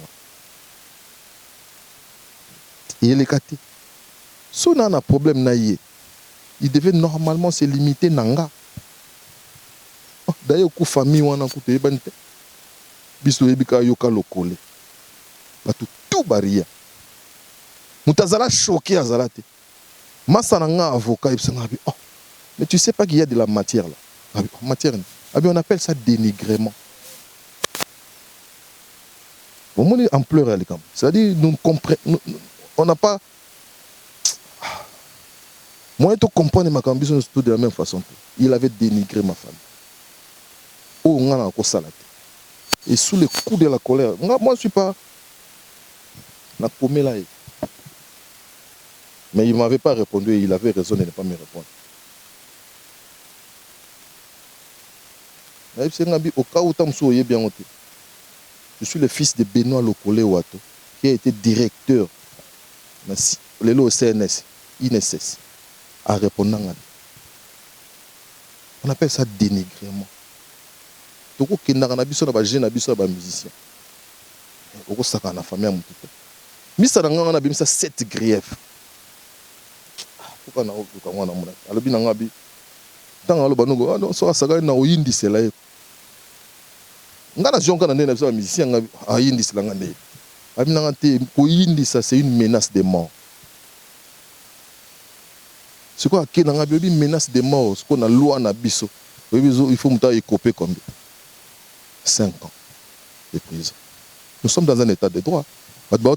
Il est l'écarté. Si on a un problème, il devait normalement se limiter Nanga. D'ailleurs, la famille, on a un peu biso ebika yoka lokole batu tout baria mutazala choqué azalate masananga avocat ibsanga bi oh mais tu sais pas qu'il y a de la matière là matière on appelle ça dénigrement au moins ampleur elle comme c'est-à-dire nous comprenons on n'a pas moi to comprendre ma ambition tout de la même façon il avait dénigré ma famille oh ngana ko salate. Et sous le coup de la colère, moi je ne suis pas là. Mais il ne m'avait pas répondu et il avait raison de ne pas me répondre. Au cas où je suis le fils de Benoît Lokole Wato, qui a été directeur au CNS, INSS, à répondre. On appelle ça dénigrement. Toko kendaka na biso na ba jeune na biso ba musicien. Oko saka na famille mututa. Misa nga na bimisa 7 griefs. Pourquoi na okuka mwana mona. Alobi na ngabi. Tanga aloba nongo ah non so saka na oyindi sela ye. Nga na jonka na ndena biso ba musicien ngabi ayindi sela nga ndé. Abi na ngate ko yindi ça c'est une menace de mort. C'est quoi que na ngabi une menace de mort, ce qu'on a loi na biso. Il faut muta écoper comme 5 ans de prison. Nous sommes dans un état de droit. Parce que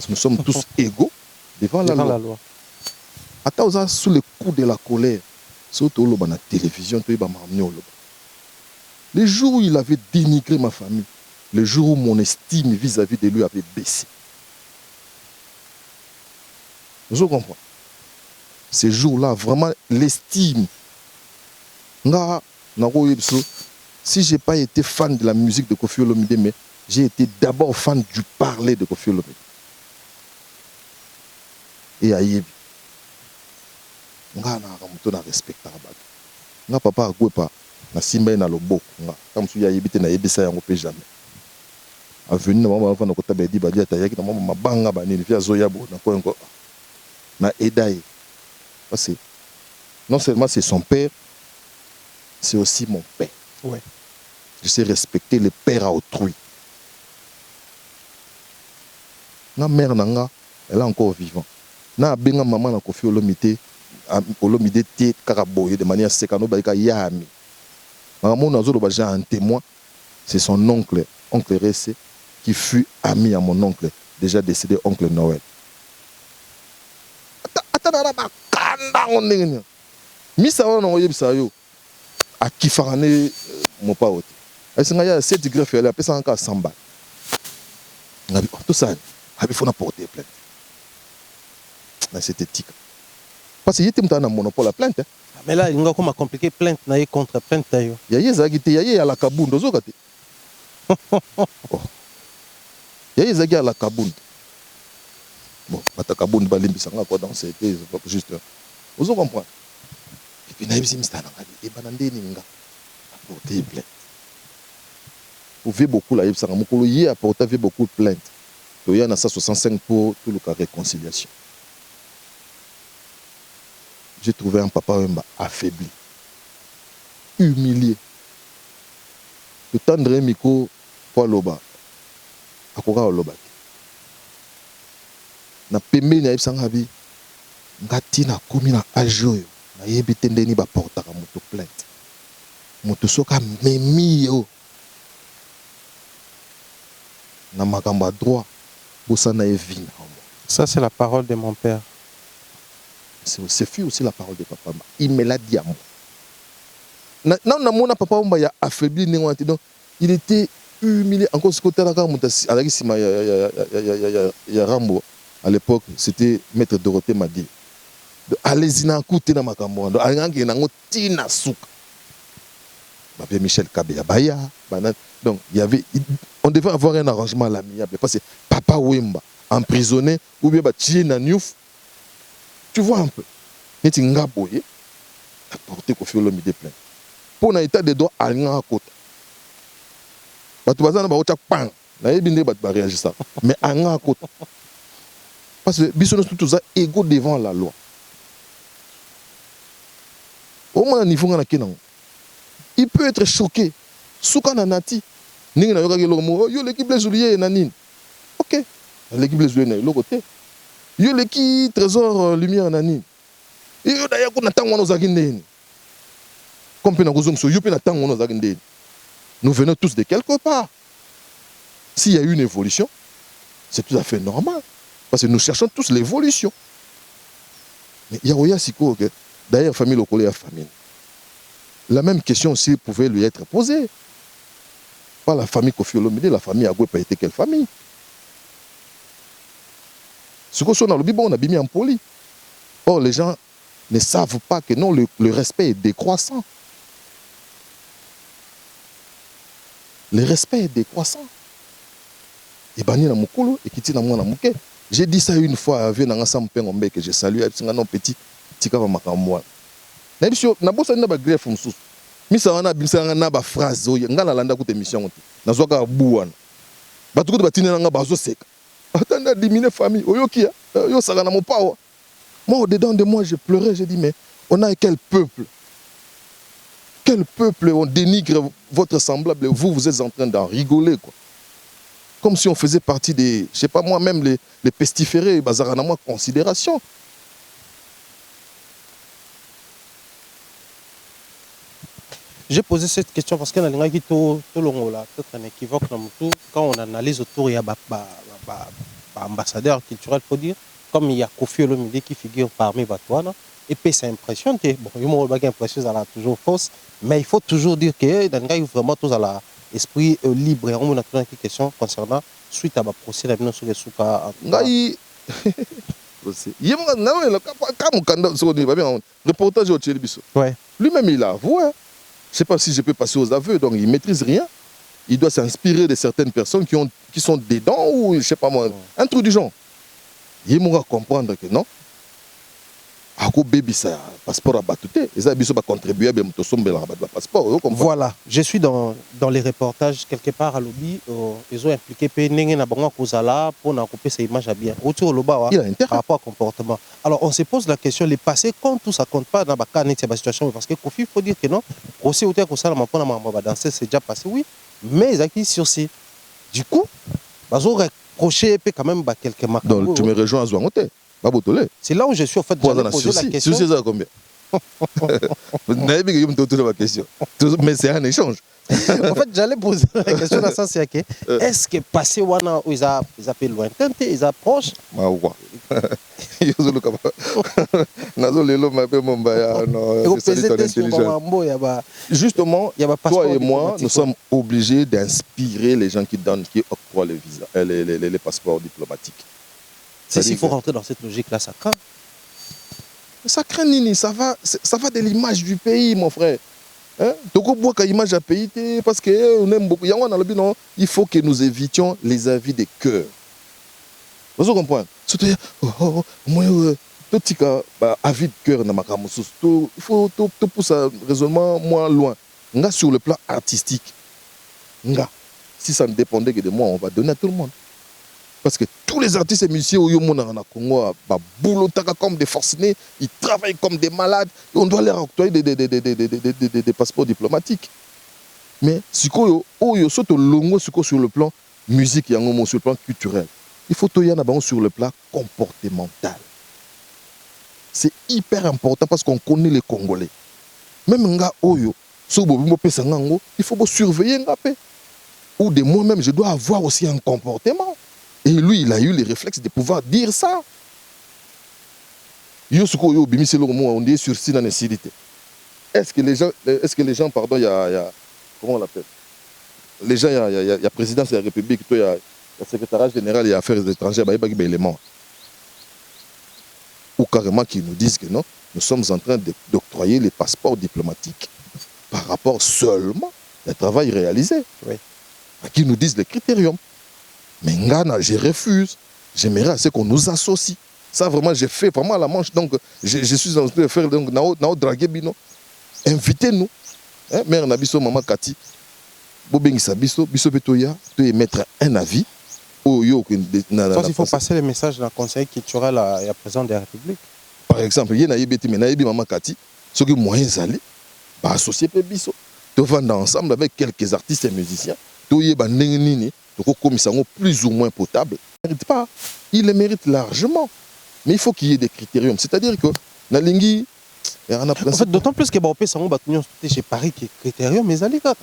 nous sommes tous égaux devant la loi. Attends, sous le coup de la colère, surtout dans la télévision, les jours où il avait dénigré ma famille, le jour où mon estime vis-à-vis de lui avait baissé. Je comprends. ces jours-là, vraiment l'estime. Si je n'ai pas été fan de la musique de Koffi Olomide, mais j'ai été d'abord fan du parler de Koffi Olomide. Et Ayebi. Nga na respecta ba. Nga papa akwepa na simba na loboko nga. Comme si Ayebi te na yebisa yango pe jamais. Avenu na mama fa na kota ba di ba dia ta yaki na mama mabanga ba ni via zoya bo na ko ngo. Na edaye. Parce que non seulement c'est son père, c'est aussi mon père. Ouais. Je sais respecter le père à autrui. Ma mère nanga, elle est encore vivante. Na benga maman na Koffi Olomide te karaboye de manière sekano ba yami. Maman nazo ba un témoin, c'est son oncle Ressé qui fut ami à mon oncle déjà décédé, oncle Noël. Atanara ba kanda onengenya. Misa wana oyebisa yo akifane mon pa oti. Est-ce qu'il y a 7 greffes elle appelle ça encore samba. Ngabi tout ça. Il faut porter plainte. C'est éthique. Parce qu'il y a un monopole à plainte. Mais là, il y a comme compliqué plainte contre plainte. Il y a des à la Kaboun. Il y a des à la Kaboun. Bon, la Kaboun, c'était juste. Vous comprenez? Et puis, il y a des porter plainte. Vous voyez beaucoup là, il y a apporté beaucoup de plaintes. Il y en a 65 pour tout le cas de réconciliation. J'ai trouvé un papa affaibli, humilié. Le temps de Miko pour Loba, à quoi Loba. Na pembe na yebsangabi, ngati na komi na ajoyo, na yebite ndeni ba portaka moto plainte. Moto soka memi yo. Na makamba droit. Ça, c'est la parole de mon père. C'est fut aussi la parole de papa. Il me l'a dit à moi. Non, papa a affaibli. Donc, il était humilié. Encore ce côté-là, il y a Rambo. À l'époque, c'était Maître Dorothée Madi. Allez-y, na écoutez na makambo. Allez-y, na tina souka. Michel Kabea Baya. Donc, on devait avoir un arrangement à l'amiable. Parce que Papa Wemba, emprisonné, ou bien tué na Niouf. Tu vois un peu. Il y a un gaboye, a porté Koffi Olomide plainte. Pour un état de droit, à l'un à côté. Tu vas avoir un réagir ça. Mais à l'un à côté. Parce que Bissonos tout ça égaux devant la loi. Au moins, il faut qu'on il peut être choqué. Souka nanati. Ningi na yoka yo l'équipe les oubliés nanine. OK. L'équipe les oubliés na yo côté. Yo l'équipe trésor lumière nanine. Yo d'ailleurs qu'on attend on ozaki ndeni. Comme pe na kozong so yo pe na tant on ozaki ndeni. Nous venons tous de quelque part. S'il y a eu une évolution, c'est tout à fait normal parce que nous cherchons tous l'évolution. Mais il y a Oya Siko que d'ailleurs famille locale et famille. La même question aussi pouvait lui être posée. Pas la famille Koffi Olomide, la famille Agwepa était quelle famille? Ce qu'on a le Bible, on a mis en poli. Or, les gens ne savent pas que non, le respect est décroissant. Le respect est décroissant. Et bani na mukulu et kiti na mwana muke. J'ai dit ça une fois avec Nangasa Mpengombe que je salue avec un petit tika va makamwa. Na bisho na bosa na ba greffe msusu. Misa wana bimsa na ba phrase oyo ngala landa ku émission onti. Na zoka buwana. Batuko de batine nga bazo seka. Attends diminuer famille oyoki yo sala na mopawa. Moi au dedans de moi je pleurais, j'ai dit mais on a quel peuple? Quel peuple on dénigre votre semblable, vous êtes en train d'en rigoler quoi. Comme si on faisait partie des, je sais pas moi, même les pestiférés, bazarana moi considération. J'ai posé cette question parce qu'il y a tout long là, peut-être un équivoque dans tout. Quand on analyse autour, il y a ambassadeur culturel, faut dire, comme il y a Koffi Olomide qui figure parmi Batouana, et puis ça impressionne. Bon, il y a impression, ça toujours fausse, mais il faut toujours dire que dans le vraiment tous à la esprit libre. Et on a une question concernant suite à ma procès la sur les soukas. procès. Il y a un reportage au Tchélibiso. Ouais. Lui-même, il a avoué. Hein. Je ne sais pas si je peux passer aux aveux, donc il ne maîtrise rien. Il doit s'inspirer de certaines personnes qui sont dedans ou, je ne sais pas moi, un truc du genre. Il va comprendre que non. Ako baby ça passeport à batouté. Et ça, il va contribuer à le passeport. Voilà, je suis dans les reportages quelque part à lobby. Ils ont impliqué Pénéné Nabango Kozala pour couper ces images à bien. Autour de il a intérêt. par rapport au comportement. Alors on se pose la question, les passés, quand tout ça compte pas dans la situation, parce que Kofi, il faut dire que non, aussi au terme danser, c'est déjà passé, oui, mais ils acquis sur ces. Du coup, ils ont reproché quand même quelques marques. Donc tu me rejoins à Zouangote. C'est là où je suis en fait de poser la question. Sur ça combien? Mais c'est un échange. En fait, j'allais poser la question dans le sens est-ce que passé wana où ils appellent lointain, ils approchent. Justement, toi et moi, nous sommes obligés d'inspirer les gens qui octroient les visas, les passeports diplomatiques. S'il faut rentrer dans cette logique-là, ça craint. Ça craint, Nini, ça va de l'image du pays, mon frère. Hein? Image à pays, parce qu'on aime beaucoup. Il faut que nous évitions les avis des cœurs. Vous comprenez? Avis de cœur, il faut pousser un raisonnement moins loin. Sur le plan artistique, si ça ne dépendait que de moi, on va donner à tout le monde. Parce que tous les artistes et musiciens au Congo, comme des forcenés, ils travaillent comme des malades. Et on doit leur octroyer des passeports diplomatiques. Mais sur le plan musique, sur le plan culturel, il faut tout sur le plan comportemental. C'est hyper important parce qu'on connaît les Congolais. Même il faut surveiller. Ou de moi-même, je dois avoir aussi un comportement. Et lui, il a eu les réflexes de pouvoir dire ça. On dit sur est-ce que les gens, pardon, il y a comment on l'appelle? Les gens, il y a présidence de la République, il y a secrétariat général et affaires étrangères, il y a des éléments. Ou carrément qui nous disent que non, nous sommes en train d'octroyer les passeports diplomatiques par rapport seulement au travail réalisé. Oui. Qui nous disent les critériums. Mais Ngana, je refuse. J'aimerais assez qu'on nous associe. Ça, vraiment, j'ai fait vraiment la manche. Donc, je suis en train de faire Nao Dragué Bino. Invitez-nous. Mère Nabiso, Maman Kati. Bobengisa Biso, Biso Betoya, tu émettre un avis. Il faut passer les messages dans le conseil culturel et à président de la République. Par exemple, il y a Naïbi Maman Kati, ceux qui moyens aller, associer Biso. Tu vas ensemble avec quelques artistes et musiciens. Tu y es plus ou moins potable. Il ne mérite pas. Il le mérite largement. Mais il faut qu'il y ait des critériums. C'est-à-dire que Nalingi. En fait, d'autant plus que Baopé Sango Batunion chez Paris qui est critérium, mais allez, gars.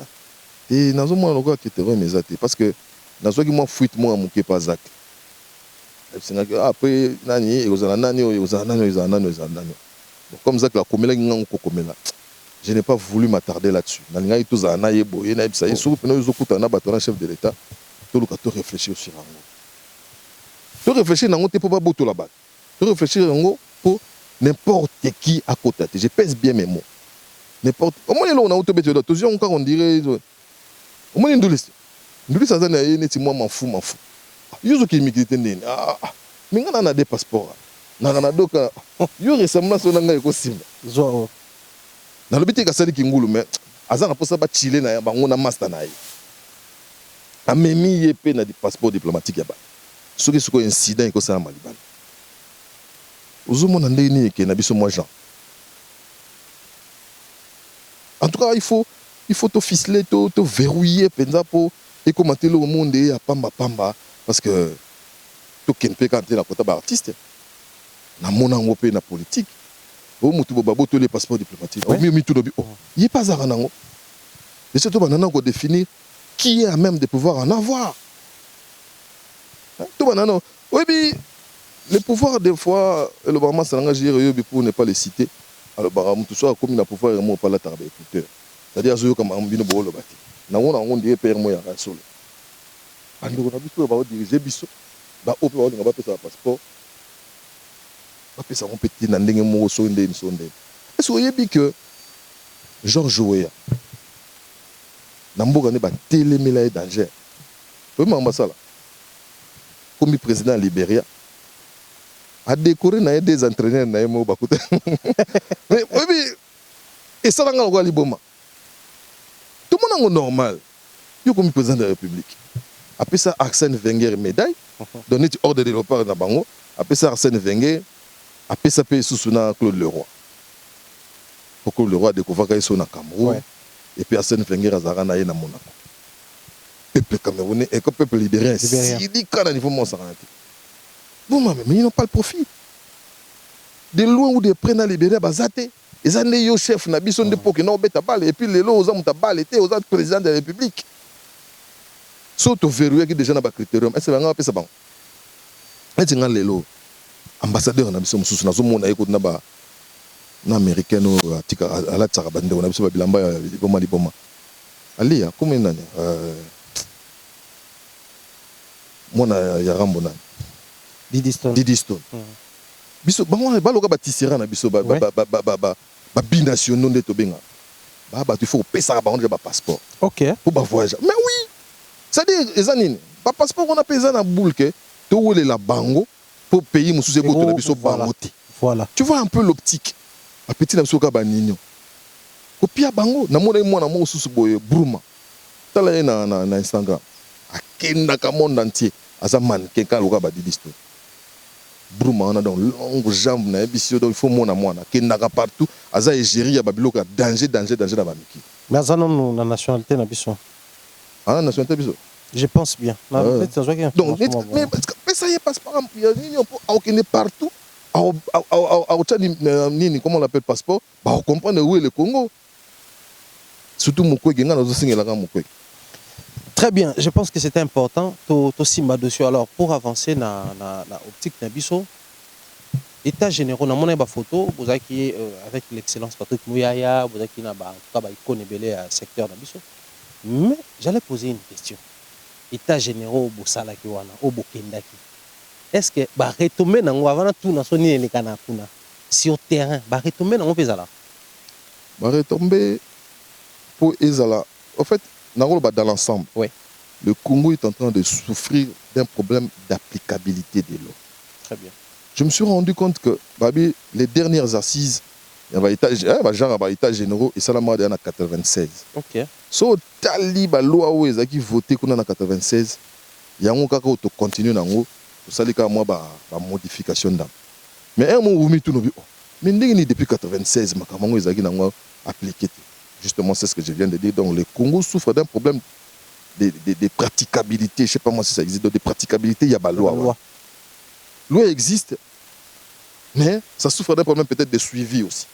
Et dans un moment, on a critérium, mais parce que dans ce qui m'a fuite, moi, je ne pas Zach. Après, comme ça, je n'ai pas voulu m'attarder là-dessus. Chef de l'État, tu réfléchis sur Rango. Tu réfléchis pour pas botter là-bas. Tu réfléchis pour n'importe qui à côté. Je pèse bien mes mots. N'importe. Au moins, on a on dirait. Au moins, ça moi, m'en fous. Yo qui m'écrit mais on a des passeports. Yo récemment sur nanga ekosimba. Zo. Na lobité ka sali kingulu mais azana posa ba chiller na bango na master na ye. Amemi yepe na di passeport diplomatique ya ba. Soki soko incident ko sa malibana. Ozumo na ndeni ke na biso moi Jean. En tout cas, il faut te ficeler, te verrouiller penza pour et commenter le monde et à pamba parce que tout ken pe quand la kota ba artiste na mona ngopé na politique o mutu babo to les passeports diplomatiques o mi tout dobi il est pas ça nango et surtout banana ko définir qui est à même de pouvoir en avoir tout banana oui bi les pouvoirs des fois le barman s'engage pour ne pas les citer alors baram tout ça comme il a pouvoir vraiment pas la tarbe écouteur c'est-à-dire zo comme ambino bolo bati na on dit père moi ya solo ando na biso ba diriger biso ba ope ba nga ba pesa passeport Après ça, on peut dire dans des mots sur une sonde. Est-ce que vous voyez que Georges Weah, Namboga n'est pas télémélé danger. Vous voyez ça là. Comme président Libéria, a décoré des entraîneurs na mo bakuta. Mais oui, et ça dans le Liboma. Tout le monde est normal. Yo comme président de la République. Après ça, Arsène Wenger médaille, donné ordre de développement dans Bango. Après ça, Arsène Wenger, après ça, paye sous Claude Leroy. Pour que le roi découvre qu'il est au Cameroun. Ouais. Et puis Arsène Wenger a Zarana na Monaco. Peuple camerounais et le peuple libérien. Il dit qu'à niveau mon Sarante. Bon, mais ils n'ont pas le profit. De loin ou de près dans Libéria, bazate. Ils ont des chefs, ils sont des pots qui n'ont pas balle. Et puis les lots, ils ont balle, ils ont président de la République. Sauf au verrouillé qui déjà dans le critérium. Est-ce que vous avez ça bon? Est-ce que les lots, ambassadeurs, ils sont na américain à la Tsarabande, on a besoin de bilamba liboma. Ali, comment il nani? Moi na yarambona. Didi Stone. Biso bango baloka batisera na biso ba binationaux de tobenga. Ba tu faut payer ça ba on ba passeport. OK. Pour ba voyager. Mais oui. Ça dit ezanine. Ba passeport on a payé na boule que to wole la bango pour payer musu se boto na biso bangote. Voilà. Tu vois un peu l'optique. A petit na biso ka ba nino. Kopia bango na mona mo na mo susu boye Bruma. Tala na Instagram. Akenda ka monde entier. Aza mannequin ka loka ba Didi Stone. Bruma on a donc longue jambe na ebisio donc il faut mona mona kendaka partout aza égérie ya babiloka danger dans ba miki. Mais aza non na nationalité na biso. Ah nationalité biso. Je pense bien. Donc mais ça y est passe par on peut partout. Comment on l'appelle passeport? Bah on comprend où est le Congo. Surtout Mukwege nga nazo singela ka Mukwege. Très bien, je pense que c'était important to simba dessus. Alors pour avancer na optique na biso état généraux na mona ba photo vous avez qui avec l'excellence Patrick Mouyaya vous avez qui na ba ka ba icône belé à secteur na biso. Mais j'allais poser une question. État généraux bosala ki wana obokendaki. Est-ce que ba retomber nango avant tout na soni le kana kuna sur terrain ba retomber nango pezala. Ba retomber pour ezala en fait dans l'ensemble, ouais. Le Congo est en train de souffrir d'un problème d'applicabilité de l'eau. Très bien. Je me suis rendu compte que babi, les dernières assises, il y a état généraux et ça l'a marqué en 96. OK. So tali ba loi où ils qui voté qu'on en 96, il y a un cas où tu continues dans l'eau, ça les cas moi ba modification d'âme. Mais un mot où mi tout nous mais depuis 96 makamango ils qui dans appliqué. Justement, c'est ce que je viens de dire. Donc, le Congo souffre d'un problème de praticabilité. Je ne sais pas moi si ça existe. De praticabilité, il y a la loi. Loi existe, mais ça souffre d'un problème peut-être de suivi aussi.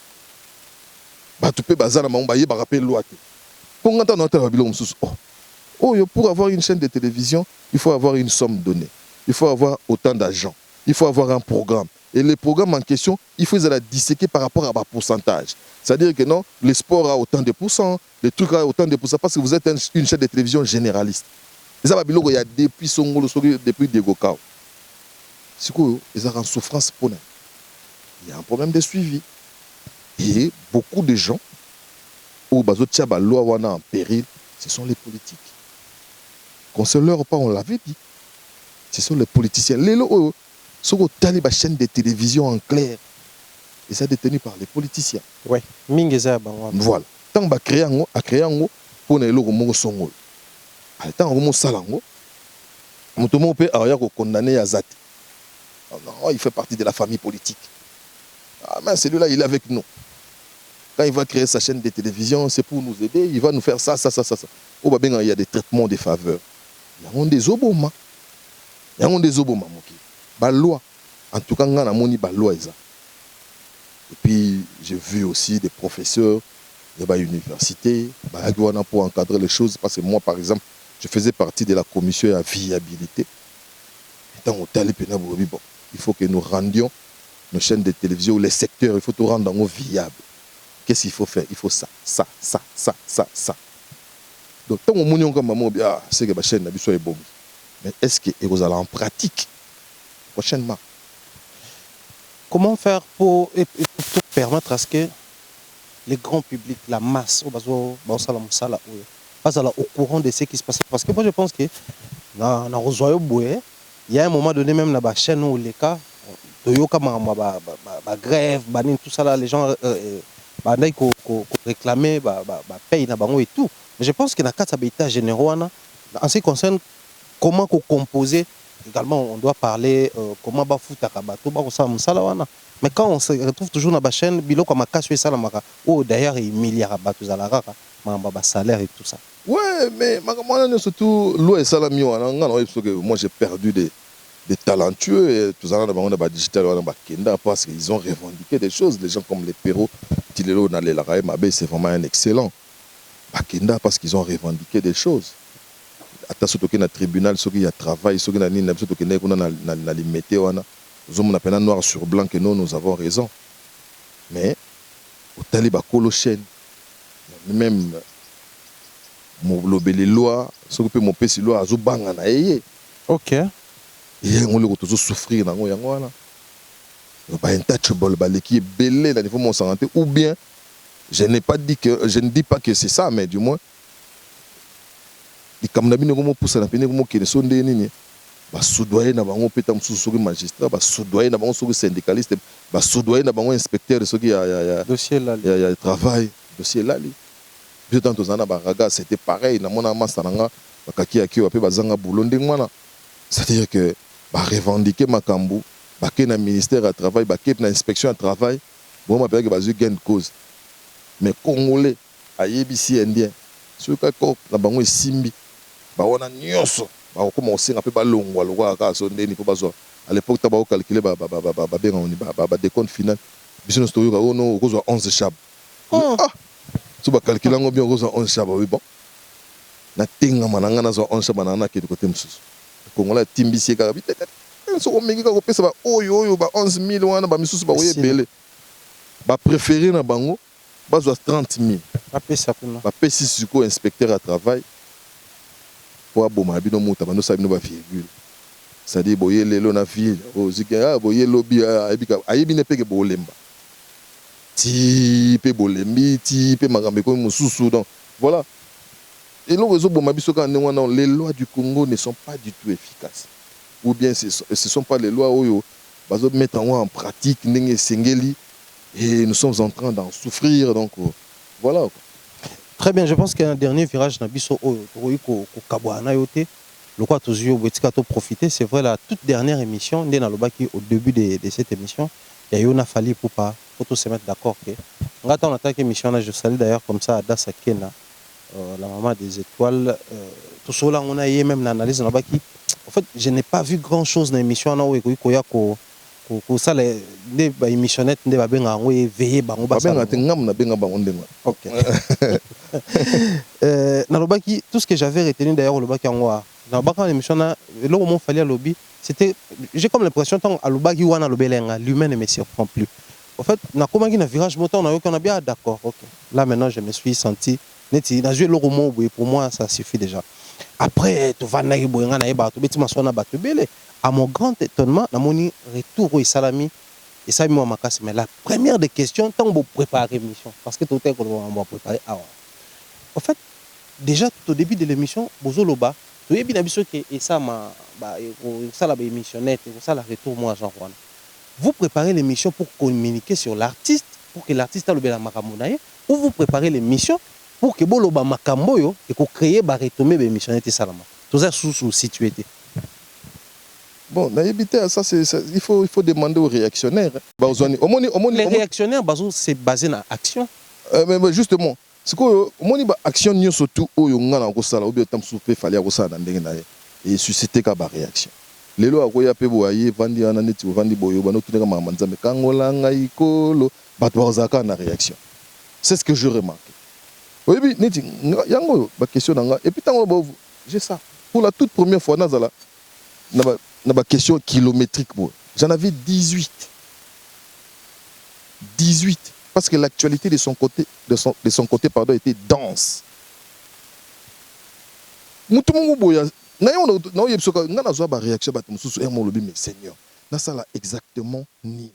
Tu peux rappeler loi. Pour avoir une chaîne de télévision, il faut avoir une somme donnée. Il faut avoir autant d'argent. Il faut avoir un programme. Et le programme en question, il faut la disséquer par rapport à un pourcentage. C'est-à-dire que non, le sport a autant de pourcents, le truc a autant de pourcents, parce que vous êtes une chaîne de télévision généraliste. Et ça, il y a depuis Songolo, depuis Diego Kao. C'est quoi? Ils sont en souffrance pour nous. Il y a un problème de suivi. Et beaucoup de gens, où la loi en péril, ce sont les politiques. Qu'on ne se leurre pas, on l'avait dit. Ce sont les politiciens. Les lois, ce qu'on a les chaînes de télévision en clair, et ça détenu par les politiciens. Oui, voilà. Tant que créer un pour les lois songol. Tant que salango, mon peut condamner à Zati. Non, il fait partie de la famille politique. Ah mais celui-là, il est avec nous. Quand il va créer sa chaîne de télévision, c'est pour nous aider. Il va nous faire ça. Il y a des traitements de faveur. Il y a des oboma. Il y a des oboma. La loi. En tout cas, il y a une loi. Et puis, j'ai vu aussi des professeurs de l'université pour encadrer les choses. Parce que moi, par exemple, je faisais partie de la commission à viabilité. Il faut que nous rendions nos chaînes de télévision, les secteurs, il faut tout rendre viables. Qu'est-ce qu'il faut faire? Il faut ça. Donc, tant que c'est que la chaîne est bonne. Mais est-ce que vous allez en pratique prochainement? comment faire pour permettre à ce que les grands publics, la masse, au courant de ce qui se passe. Parce que moi, je pense que dans il y a un moment donné, même dans la chaîne où les cas, grève, tout ça, là, les gens réclamaient, paye et tout. Mais je pense que dans le cas de l'état généraux, en ce qui concerne comment composer, également, on doit parler comment foutre mais quand on se retrouve toujours dans la chaîne, d'ailleurs, il y a milliards de salaire et tout ça. Ouais, mais surtout, l'eau et salami, moi j'ai perdu des talentueux et tout ça, digital, parce qu'ils ont revendiqué des choses. Les gens comme les Perrault, Tilelo, Nalelaray, Mabé, c'est vraiment un excellent. Bakenda, parce qu'ils ont revendiqué des choses. Attention, il y a un tribunal, il y a un travail, il y a un météo, il y a noir sur blanc que nous avons raison. Mais, au Taliban, chaîne, même, les lois, ce que mon père, loi, ok. Et on le retrouve souffrir dans le monde. Intouchable, qui est belé dans le niveau de mon santé, ou bien, je ne dis pas que c'est ça, mais du moins, comme na bino pousse na pene comme qui sont des nini ba soudoyer na bango peta mususu magistrat ba soudoyer na bango soki syndicaliste ba soudoyer na bango inspecteur soki ya dossier là ya travail dossier là li je tant tozana ba raga c'était pareil na mona masananga bakaki ya kiwa pe bazanga boulot ndengwana c'est-à-dire que ba revendiquer makambu ba ke na ministère à travail ba ke na inspection à travail bon ma père ba zu gain de cause mais congolais ayebisi indien soka ko na bango esimbi baona nyonso bakoma osenga mpe balongwa lokwa kaka so ndeni mpo bazwa à l'époque ta baocalcule babenga oni décompte final biso nyonso toyoka ono okozwa 11 chab so bacalcule yango bien okozwa 11 chab oui bon natengama na nga nazwa 11 chab na nakende kote mosusu kongola atimbisi ye kaka bitete soko mingi kaka kopesa baoyo ba 11 000 wana bamisusu bakoya ebele bapréféré na bango bazwa 30 000 bapesi sikoyo inspecteur à travail pour aboma bino muta bano sabino ba virgule c'est-à-dire boye lelo na ville ozika boye lobby ayebi ne peke bolemba ti pe bolembi ti pe makambe ko mususu donc voilà et le réseau boma biso quand les lois du Congo ne sont pas du tout efficaces ou bien ce sont pas les lois oyo bazo mettre en pratique ndenge sengeli et nous sommes en train d'en souffrir donc voilà quoi. Très bien, je pense qu'un dernier virage na biso ko kabwana yote le quoi tous yo betika to profiter, c'est vrai la toute dernière émission ndena lobaki au début de cette émission, il y a eu na fali pour tous se mettre d'accord que ngata on attaque émission là je salue d'ailleurs comme ça Adassa Kena la maman des étoiles tout cela on a eu même l'analyse na baki en fait je n'ai pas vu grand chose dans l'émission na o koya ko ça les émissionnette nde babenga ngo éveiller bango babenga ngam na benga bango ndenga. OK. Nalobaki tout ce que j'avais retenu d'ailleurs lobaki ngo na baka l'émission na le moment fallait lobby c'était j'ai comme l'impression tant à lobaki wana lobelenga l'humain ne me surprend plus. En fait na komaki na virage moteur on a bien d'accord. OK. Là maintenant je me suis senti neti na jouer le roman pour moi ça suffit déjà. Après tu vas na boyenga na yeba to betima sona batu belé. À mon grand étonnement, dans mon retour au Salami, et ça m'a marqué. Mais la première des questions, tant que vous préparez l'émission, parce que tout est qu'on va préparer. En fait, déjà tout au début de l'émission, vous avez vu que ça m'a ça la émissionnette, ça la retour moi Jean Juan. Vous préparez l'émission pour communiquer sur l'artiste, pour que l'artiste a le bel makamonaye, ou vous préparez l'émission pour que boloba makamboyo et que créer ba retomber émissionnette salama. Tout ça sous situé. Bon, ça, il faut demander aux réactionnaires. Les réactionnaires, c'est basé sur l'action. Mais justement, c'est que l'action, surtout, il fallait et susciter une réaction. Les lois, réaction. C'est ce que je remarque. Oui, et puis, j'ai ça. Pour la toute première fois, dans ma question kilométrique, j'en avais 18. 18. Parce que l'actualité de son côté, pardon, était dense. Seigneur, exactement ni.